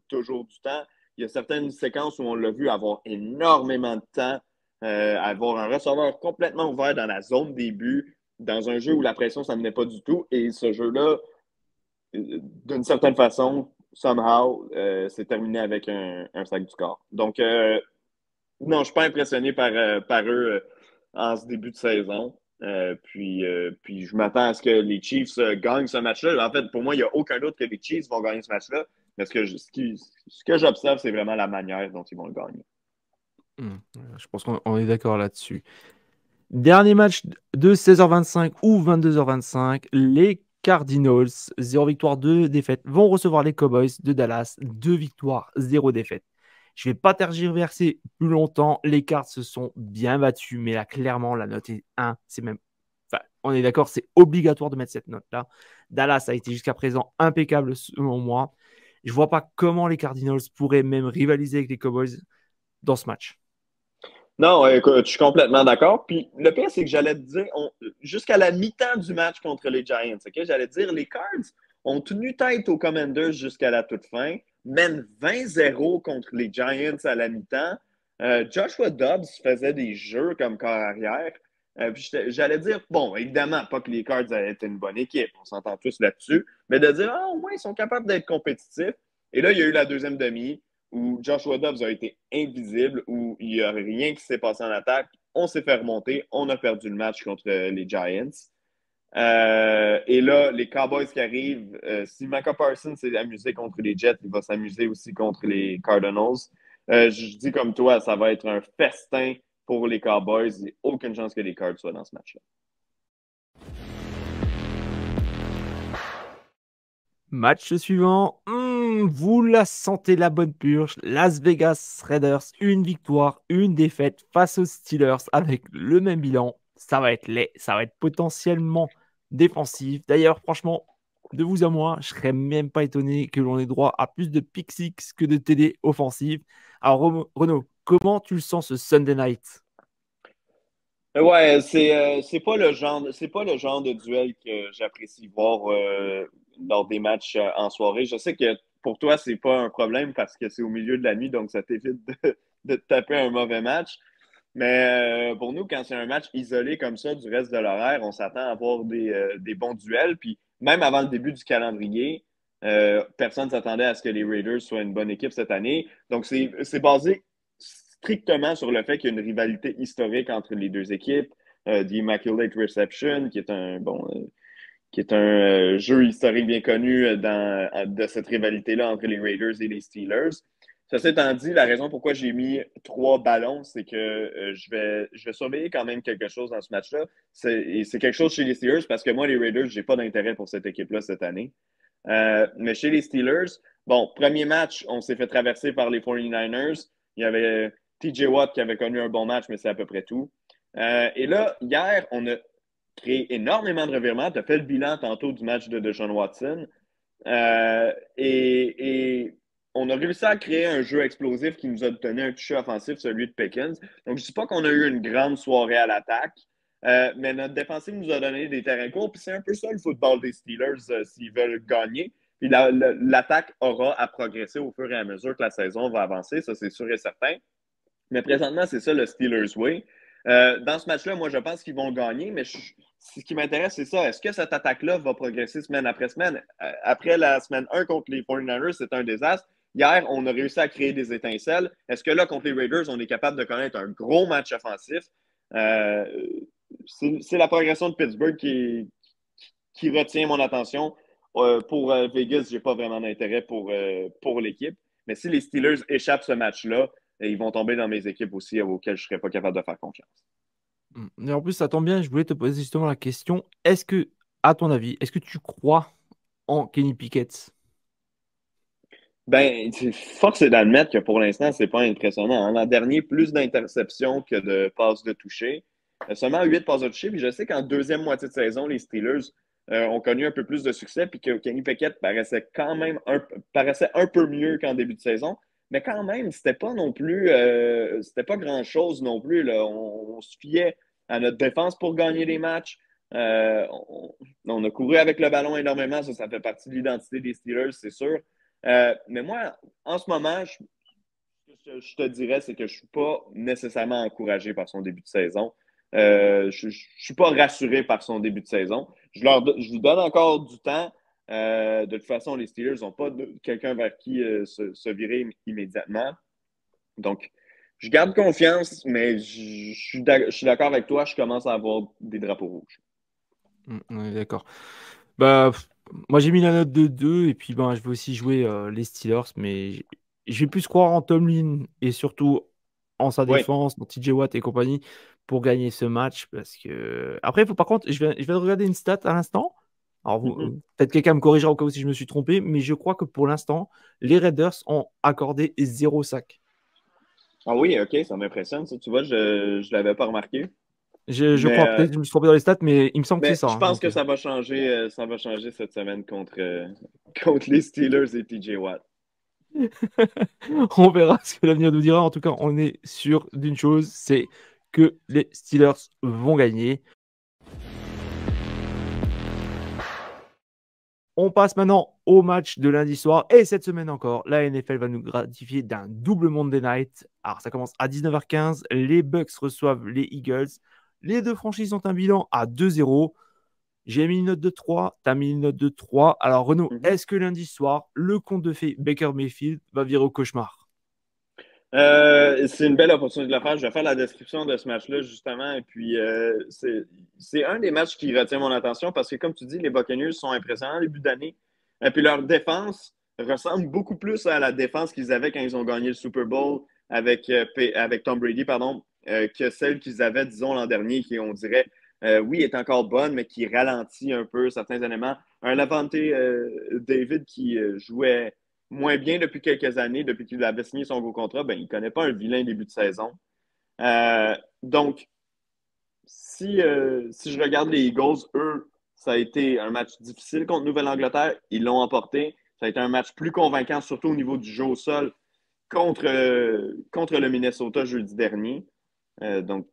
toujours du temps. Il y a certaines séquences où on l'a vu avoir énormément de temps, avoir un receveur complètement ouvert dans la zone début, dans un jeu où la pression, ça ne menait pas du tout. Et ce jeu-là, d'une certaine façon, somehow, s'est terminé avec un sac du corps. Donc, non, je ne suis pas impressionné par eux en ce début de saison. Puis je m'attends à ce que les Chiefs gagnent ce match-là. En fait, pour moi, il n'y a aucun doute que les Chiefs vont gagner ce match-là. Mais ce que j'observe, c'est vraiment la manière dont ils vont le gagner. Je pense qu'on est d'accord là-dessus. Dernier match de 16h25 ou 22h25, les Cardinals, 0 victoire, 2 défaites, vont recevoir les Cowboys de Dallas, 2 victoires, 0 défaite. Je ne vais pas tergiverser plus longtemps, les Cards se sont bien battus, mais là, clairement, la note est 1. C'est même, enfin, on est d'accord, c'est obligatoire de mettre cette note-là. Dallas a été jusqu'à présent impeccable selon moi. Je ne vois pas comment les Cardinals pourraient même rivaliser avec les Cowboys dans ce match. Non, écoute, je suis complètement d'accord. Puis le pire, c'est que j'allais te dire, jusqu'à la mi-temps du match contre les Giants, ok, j'allais te dire, les Cards ont tenu tête aux Commanders jusqu'à la toute fin, mènent 20-0 contre les Giants à la mi-temps. Joshua Dobbs faisait des jeux comme corps arrière. Puis j'allais dire, bon, évidemment, pas que les Cards avaient été une bonne équipe, on s'entend tous là-dessus, mais de dire, ah, au moins, ils sont capables d'être compétitifs. Et là, il y a eu la deuxième demi où Joshua Dobbs a été invisible, où il n'y a rien qui s'est passé en attaque. On s'est fait remonter, on a perdu le match contre les Giants. Et là, les Cowboys qui arrivent, si Micah Parsons s'est amusé contre les Jets, il va s'amuser aussi contre les Cardinals. Je dis comme toi, ça va être un festin pour les Cowboys. Il n'y a aucune chance que les Cards soient dans ce match-là. Match suivant, vous la sentez la bonne purge. Las Vegas Raiders, une victoire, une défaite face aux Steelers avec le même bilan. Ça va être laid, ça va être potentiellement défensif. D'ailleurs, franchement, de vous à moi, je serais même pas étonné que l'on ait droit à plus de pick six que de TD offensifs. Alors, Renaud, comment tu le sens ce Sunday night? Ouais, c'est pas le genre de duel que j'apprécie voir lors des matchs en soirée. Je sais que pour toi, c'est pas un problème parce que c'est au milieu de la nuit, donc ça t'évite de te taper un mauvais match. Mais pour nous, quand c'est un match isolé comme ça du reste de l'horaire, on s'attend à avoir des bons duels. Puis même avant le début du calendrier, personne ne s'attendait à ce que les Raiders soient une bonne équipe cette année. Donc c'est basé strictement sur le fait qu'il y a une rivalité historique entre les deux équipes. The Immaculate Reception, qui est un jeu historique bien connu de cette rivalité-là entre les Raiders et les Steelers. Ceci étant dit, la raison pourquoi j'ai mis 3 ballons, c'est que je vais surveiller quand même quelque chose dans ce match-là. C'est quelque chose chez les Steelers parce que moi, les Raiders, j'ai pas d'intérêt pour cette équipe-là cette année. Mais chez les Steelers, bon, premier match, on s'est fait traverser par les 49ers. Il y avait TJ Watt qui avait connu un bon match, mais c'est à peu près tout. Et là, hier, on a créé énormément de revirements. Tu as fait le bilan tantôt du match de Deshaun Watson. Et on a réussi à créer un jeu explosif qui nous a donné un toucher offensif, celui de Pickens. Donc, je ne dis pas qu'on a eu une grande soirée à l'attaque, mais notre défensive nous a donné des terrains courts. Puis c'est un peu ça le football des Steelers s'ils veulent gagner. Puis l'attaque aura à progresser au fur et à mesure que la saison va avancer, ça c'est sûr et certain. Mais présentement, c'est ça le Steelers Way. Dans ce match-là, moi, je pense qu'ils vont gagner, mais ce qui m'intéresse, c'est ça. Est-ce que cette attaque-là va progresser semaine après semaine? Après la semaine 1 contre les 49ers, c'est un désastre. Hier, on a réussi à créer des étincelles. Est-ce que là, contre les Raiders, on est capable de connaître un gros match offensif? Euh, c'est la progression de Pittsburgh qui retient mon attention. Pour Vegas, je n'ai pas vraiment d'intérêt pour l'équipe. Mais si les Steelers échappent ce match-là, ils vont tomber dans mes équipes aussi auxquelles je ne serais pas capable de faire confiance. Et en plus, ça tombe bien, je voulais te poser justement la question, est-ce que, à ton avis, est-ce que tu crois en Kenny Pickett? Ben, force est d'admettre que pour l'instant, c'est pas impressionnant. L'an dernier, plus d'interceptions que de passes de toucher. Seulement 8 passes de toucher. Puis je sais qu'en deuxième moitié de saison, les Steelers ont connu un peu plus de succès. Puis que Kenny Pickett paraissait un peu mieux qu'en début de saison. Mais quand même, c'était pas non plus, c'était pas grand-chose non plus, là. On se fiait à notre défense pour gagner les matchs. On a couru avec le ballon énormément. Ça fait partie de l'identité des Steelers, c'est sûr. Mais moi, en ce moment, je te dirais, c'est que je ne suis pas nécessairement encouragé par son début de saison. Je ne suis pas rassuré par son début de saison. Je lui donne encore du temps. De toute façon, les Steelers n'ont pas quelqu'un vers qui se virer immédiatement. Donc, je garde confiance, mais je suis d'accord avec toi, je commence à avoir des drapeaux rouges. On est d'accord. Bah, moi, j'ai mis la note de 2 et puis ben, je vais aussi jouer les Steelers, mais je vais plus croire en Tomlin et surtout en sa Oui. défense, en TJ Watt et compagnie pour gagner ce match. Parce que après, par contre, je vais regarder une stat à l'instant. Alors, Mhm. peut-être quelqu'un me corrigera au cas où si je me suis trompé, mais je crois que pour l'instant, les Raiders ont accordé 0 sac. Ah oui, ok, ça m'impressionne. Ça, tu vois, je ne l'avais pas remarqué. Je Mais crois, peut-être que je me suis trompé dans les stats, mais il me semble que c'est Mais ça, je hein. pense Donc, que ça va changer cette semaine contre les Steelers et TJ Watt. on verra ce que l'avenir nous dira. En tout cas, on est sûr d'une chose, c'est que les Steelers vont gagner. On passe maintenant au match de lundi soir. Et cette semaine encore, la NFL va nous gratifier d'un double Monday Night. Alors, ça commence à 19h15. Les Bucks reçoivent les Eagles. Les deux franchises ont un bilan à 2-0. J'ai mis une note de 3. Tu as mis une note de 3. Alors, Renaud, Mhm. est-ce que lundi soir, le conte de fées Baker Mayfield va virer au cauchemar? C'est une belle opportunité de le faire. Je vais faire la description de ce match-là, justement. Et puis, c'est un des matchs qui retient mon attention parce que, comme tu dis, les Buccaneers sont impressionnants en début d'année. Et puis, leur défense ressemble beaucoup plus à la défense qu'ils avaient quand ils ont gagné le Super Bowl avec Tom Brady, pardon, que celle qu'ils avaient, disons, l'an dernier, qui, on dirait, oui, est encore bonne, mais qui ralentit un peu certains éléments. Un Lavonte David qui jouait moins bien depuis quelques années, depuis qu'il avait signé son gros contrat, ben, il ne connaît pas un vilain début de saison. Donc, si je regarde les Eagles, eux, ça a été un match difficile contre Nouvelle-Angleterre. Ils l'ont emporté. Ça a été un match plus convaincant, surtout au niveau du jeu au sol, contre le Minnesota jeudi dernier. Donc,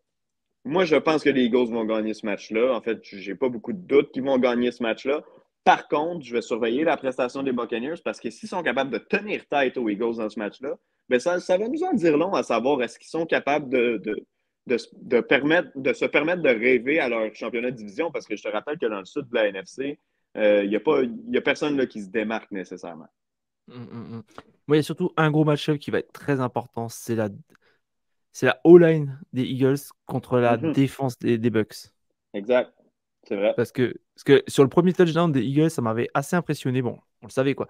moi, je pense que les Eagles vont gagner ce match-là. En fait, je n'ai pas beaucoup de doutes qu'ils vont gagner ce match-là. Par contre, je vais surveiller la prestation des Buccaneers parce que s'ils sont capables de tenir tête aux Eagles dans ce match-là, ben ça va nous en dire long à savoir est-ce qu'ils sont capables de se permettre de rêver à leur championnat de division parce que je te rappelle que dans le sud de la NFC, il y a personne là, qui se démarque nécessairement. Moi, il y a surtout un gros match-up qui va être très important. C'est la O-line des Eagles contre la Mhm. défense des Bucks. Exact. C'est vrai. Parce que sur le premier touchdown des Eagles, ça m'avait assez impressionné. Bon, on le savait quoi.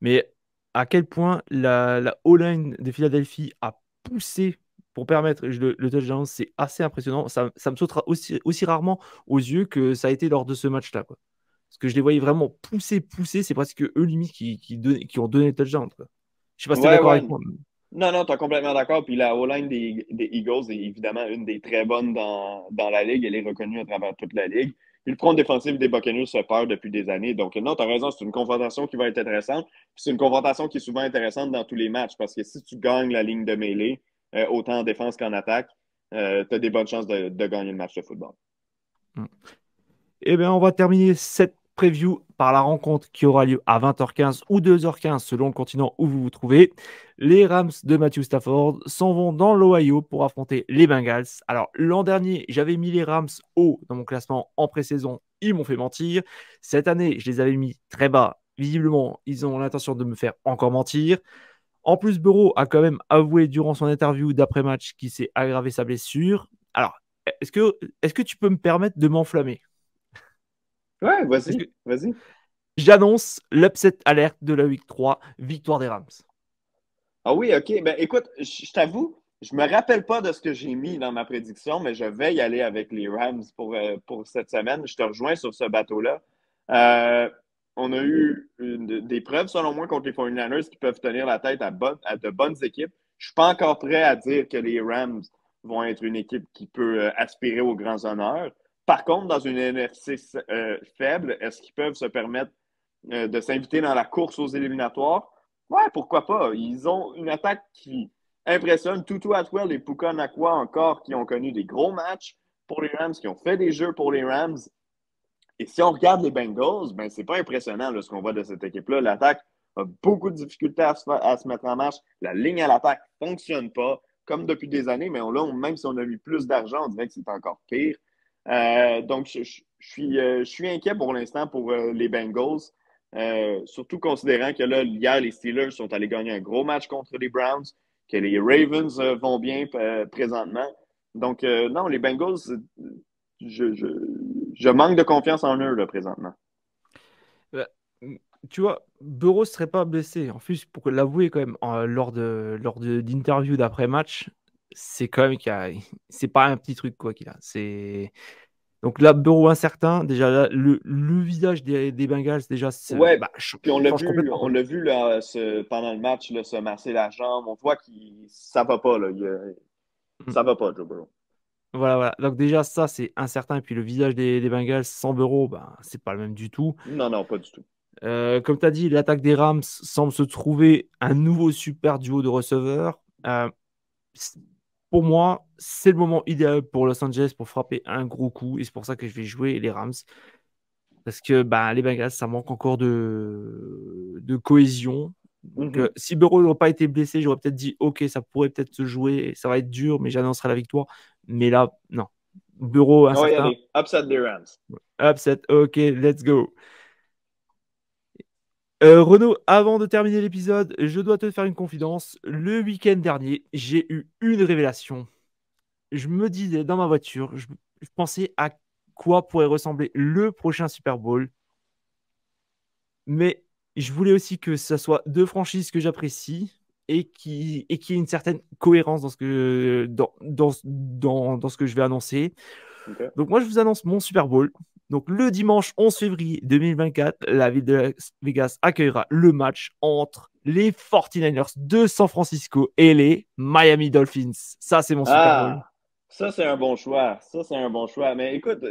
Mais à quel point la O-line de Philadelphie a poussé pour permettre le touchdown, c'est assez impressionnant. Ça me sautera aussi rarement aux yeux que ça a été lors de ce match-là, quoi. Parce que je les voyais vraiment pousser. C'est presque eux, limite, qui ont donné le touchdown, quoi. Je sais pas si tu es Ouais, d'accord ouais. avec moi. Non, non, tu es complètement d'accord. Puis la O-line des Eagles est évidemment une des très bonnes dans la ligue. Elle est reconnue à travers toute la ligue. le front défensif des Buccaneers se perd depuis des années. Donc, non, tu as raison, c'est une confrontation qui va être intéressante. Puis c'est une confrontation qui est souvent intéressante dans tous les matchs parce que si tu gagnes la ligne de mêlée, autant en défense qu'en attaque, tu as des bonnes chances de gagner le match de football. Eh bien, on va terminer cette preview par la rencontre qui aura lieu à 20h15 ou 2h15 selon le continent où vous vous trouvez. Les Rams de Matthew Stafford s'en vont dans l'Ohio pour affronter les Bengals. Alors, l'an dernier, j'avais mis les Rams haut dans mon classement en pré-saison. Ils m'ont fait mentir. Cette année, je les avais mis très bas. Visiblement, ils ont l'intention de me faire encore mentir. En plus, Burrow a quand même avoué durant son interview d'après-match qu'il s'est aggravé sa blessure. Alors, est-ce que tu peux me permettre de m'enflammer? Ouais, Parce vas-y, que vas-y. j'annonce l'upset alerte de la week 3, victoire des Rams. Ah oui, OK. Ben écoute, je t'avoue, je me rappelle pas de ce que j'ai mis dans ma prédiction, mais je vais y aller avec les Rams pour cette semaine. Je te rejoins sur ce bateau-là. Euh, on a eu des preuves, selon moi, contre les 49ers qui peuvent tenir la tête à de bonnes équipes. Je suis pas encore prêt à dire que les Rams vont être une équipe qui peut aspirer aux grands honneurs. Par contre, dans une NFC faible, est-ce qu'ils peuvent se permettre de s'inviter dans la course aux éliminatoires? Ouais, pourquoi pas? Ils ont une attaque qui impressionne. Tutu Atwell et Puka Nakua encore, qui ont connu des gros matchs pour les Rams, qui ont fait des jeux pour les Rams. Et si on regarde les Bengals, ben c'est pas impressionnant là, ce qu'on voit de cette équipe-là. L'attaque a beaucoup de difficultés à se mettre en marche. La ligne à l'attaque fonctionne pas, comme depuis des années, mais là, même si on a mis plus d'argent, on dirait que c'est encore pire. Donc, je suis inquiet pour l'instant pour les Bengals. Surtout considérant que là, hier, les Steelers sont allés gagner un gros match contre les Browns, que les Ravens vont bien présentement. Donc, non, les Bengals, je, je, je manque de confiance en eux là, présentement. Euh, Tu vois, Burrow ne serait pas blessé. En plus, pour l'avouer quand même, d'interview d'après-match, c'est quand même c'est pas un petit truc quoi qu'il a. Donc là, Burrow incertain. Déjà, là, le visage des Bengals, déjà, Ouais, bah, puis change complètement, on quoi. l'a vu là, pendant le match là, se masser la jambe. On voit que ça va pas là. Mm. Ça va pas, Joe Burrow. Voilà, voilà. Donc déjà, ça, c'est incertain. Et puis le visage des Bengals sans Burrow, bah, c'est pas le même du tout. Non, non, pas du tout. Comme tu as dit, l'attaque des Rams semble se trouver un nouveau super duo de receveurs. C- pour moi, c'est le moment idéal pour Los Angeles pour frapper un gros coup. Et c'est pour ça que je vais jouer les Rams. Parce que bah, les Bengals, ça manque encore de cohésion. Donc, Mhm. si Burrow n'aurait pas été blessé, j'aurais peut-être dit, OK, ça pourrait peut-être se jouer. Ça va être dur, mais j'annoncerai la victoire. Mais là, non. Burrow Oh, y incertain. aller. Upset des Rams. Upset. OK, let's go. Renaud, avant de terminer l'épisode, je dois te faire une confidence. Le week-end dernier, j'ai eu une révélation. Je me disais dans ma voiture, je pensais à quoi pourrait ressembler le prochain Super Bowl, mais je voulais aussi que ça soit deux franchises que j'apprécie et qui ait une certaine cohérence dans ce que je vais annoncer. OK. Donc moi, je vous annonce mon Super Bowl. Donc le dimanche 11 février 2024, la ville de Las Vegas accueillera le match entre les 49ers de San Francisco et les Miami Dolphins. Ça, c'est mon Super Bowl. Ah, ça, c'est un bon choix. Ça, c'est un bon choix. Mais écoute,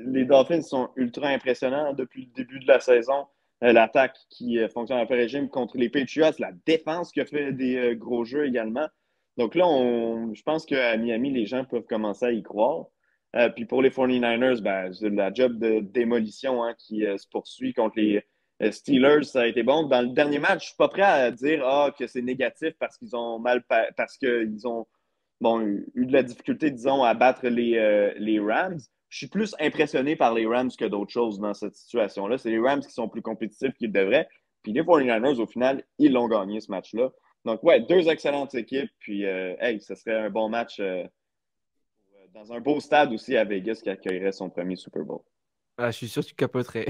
les Dolphins sont ultra impressionnants depuis le début de la saison. L'attaque qui fonctionne après régime contre les Patriots, la défense qui a fait des gros jeux également. Donc là, je pense qu'à Miami, les gens peuvent commencer à y croire. Puis pour les 49ers, ben, c'est la job de démolition hein, qui se poursuit contre les Steelers. Ça a été bon. Dans le dernier match, je suis pas prêt à dire que c'est négatif parce qu'ils ont parce qu'ils ont bon, eu de la difficulté, disons, à battre les Rams. Je suis plus impressionné par les Rams que d'autres choses dans cette situation-là. C'est les Rams qui sont plus compétitifs qu'ils devraient. Puis les 49ers, au final, ils l'ont gagné ce match-là. Donc, ouais, deux excellentes équipes. Puis, hey, ce serait un bon match dans un beau stade aussi à Vegas qui accueillerait son premier Super Bowl. Ah, je suis sûr que tu capoterais.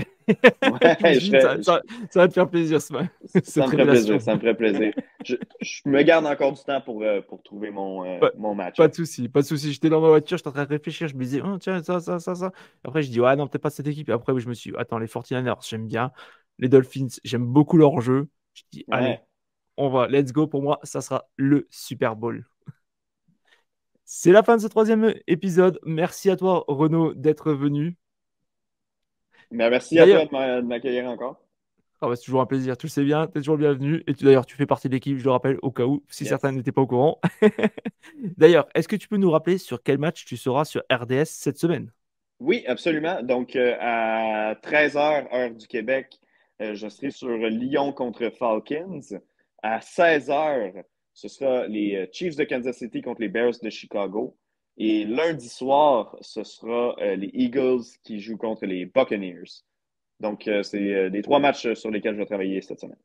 Ouais, J'imagine, ça va te faire plaisir, ça cette me ferait révélation. plaisir, ça me ferait plaisir. Je me garde encore du temps pour trouver Pas, mon pas match-up. de souci, pas de souci. J'étais dans ma voiture, j'étais en train de réfléchir. Je me disais, oh, tiens, ça. Après, je dis, ouais, non, peut-être pas cette équipe. Et après, je me suis dit, attends, les 49ers, j'aime bien. Les Dolphins, j'aime beaucoup leur jeu. Je dis, allez, Ouais. on va, let's go. Pour moi, ça sera le Super Bowl. C'est la fin de ce troisième épisode. Merci à toi, Renaud, d'être venu. Mais merci à D'ailleurs, toi de m'accueillir encore. ah bah, c'est toujours un plaisir, tu le sais bien, tu es toujours le bienvenu. Et d'ailleurs, tu fais partie de l'équipe, je le rappelle, au cas où, si certains Yes. n'étaient pas au courant. D'ailleurs, est-ce que tu peux nous rappeler sur quel match tu seras sur RDS cette semaine? Oui, absolument. Donc, à 13 h, heure du Québec, je serai sur Lyon contre Falcons. À 16 h, ce sera les Chiefs de Kansas City contre les Bears de Chicago. Et lundi soir, ce sera les Eagles qui jouent contre les Buccaneers. Donc, c'est les trois matchs sur lesquels je vais travailler cette semaine.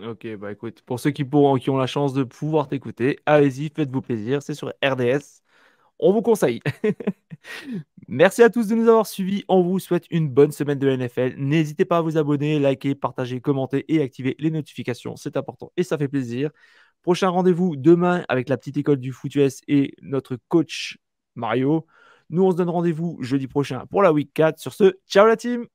Ok, bah écoute, pour ceux qui ont la chance de pouvoir t'écouter, allez-y, faites-vous plaisir, c'est sur RDS, on vous conseille. Merci à tous de nous avoir suivis. On vous souhaite une bonne semaine de NFL. N'hésitez pas à vous abonner, liker, partager, commenter et activer les notifications. C'est important et ça fait plaisir. Prochain rendez-vous demain avec la petite école du foot US et notre coach Mario. Nous, on se donne rendez-vous jeudi prochain pour la week 4. Sur ce, ciao la team!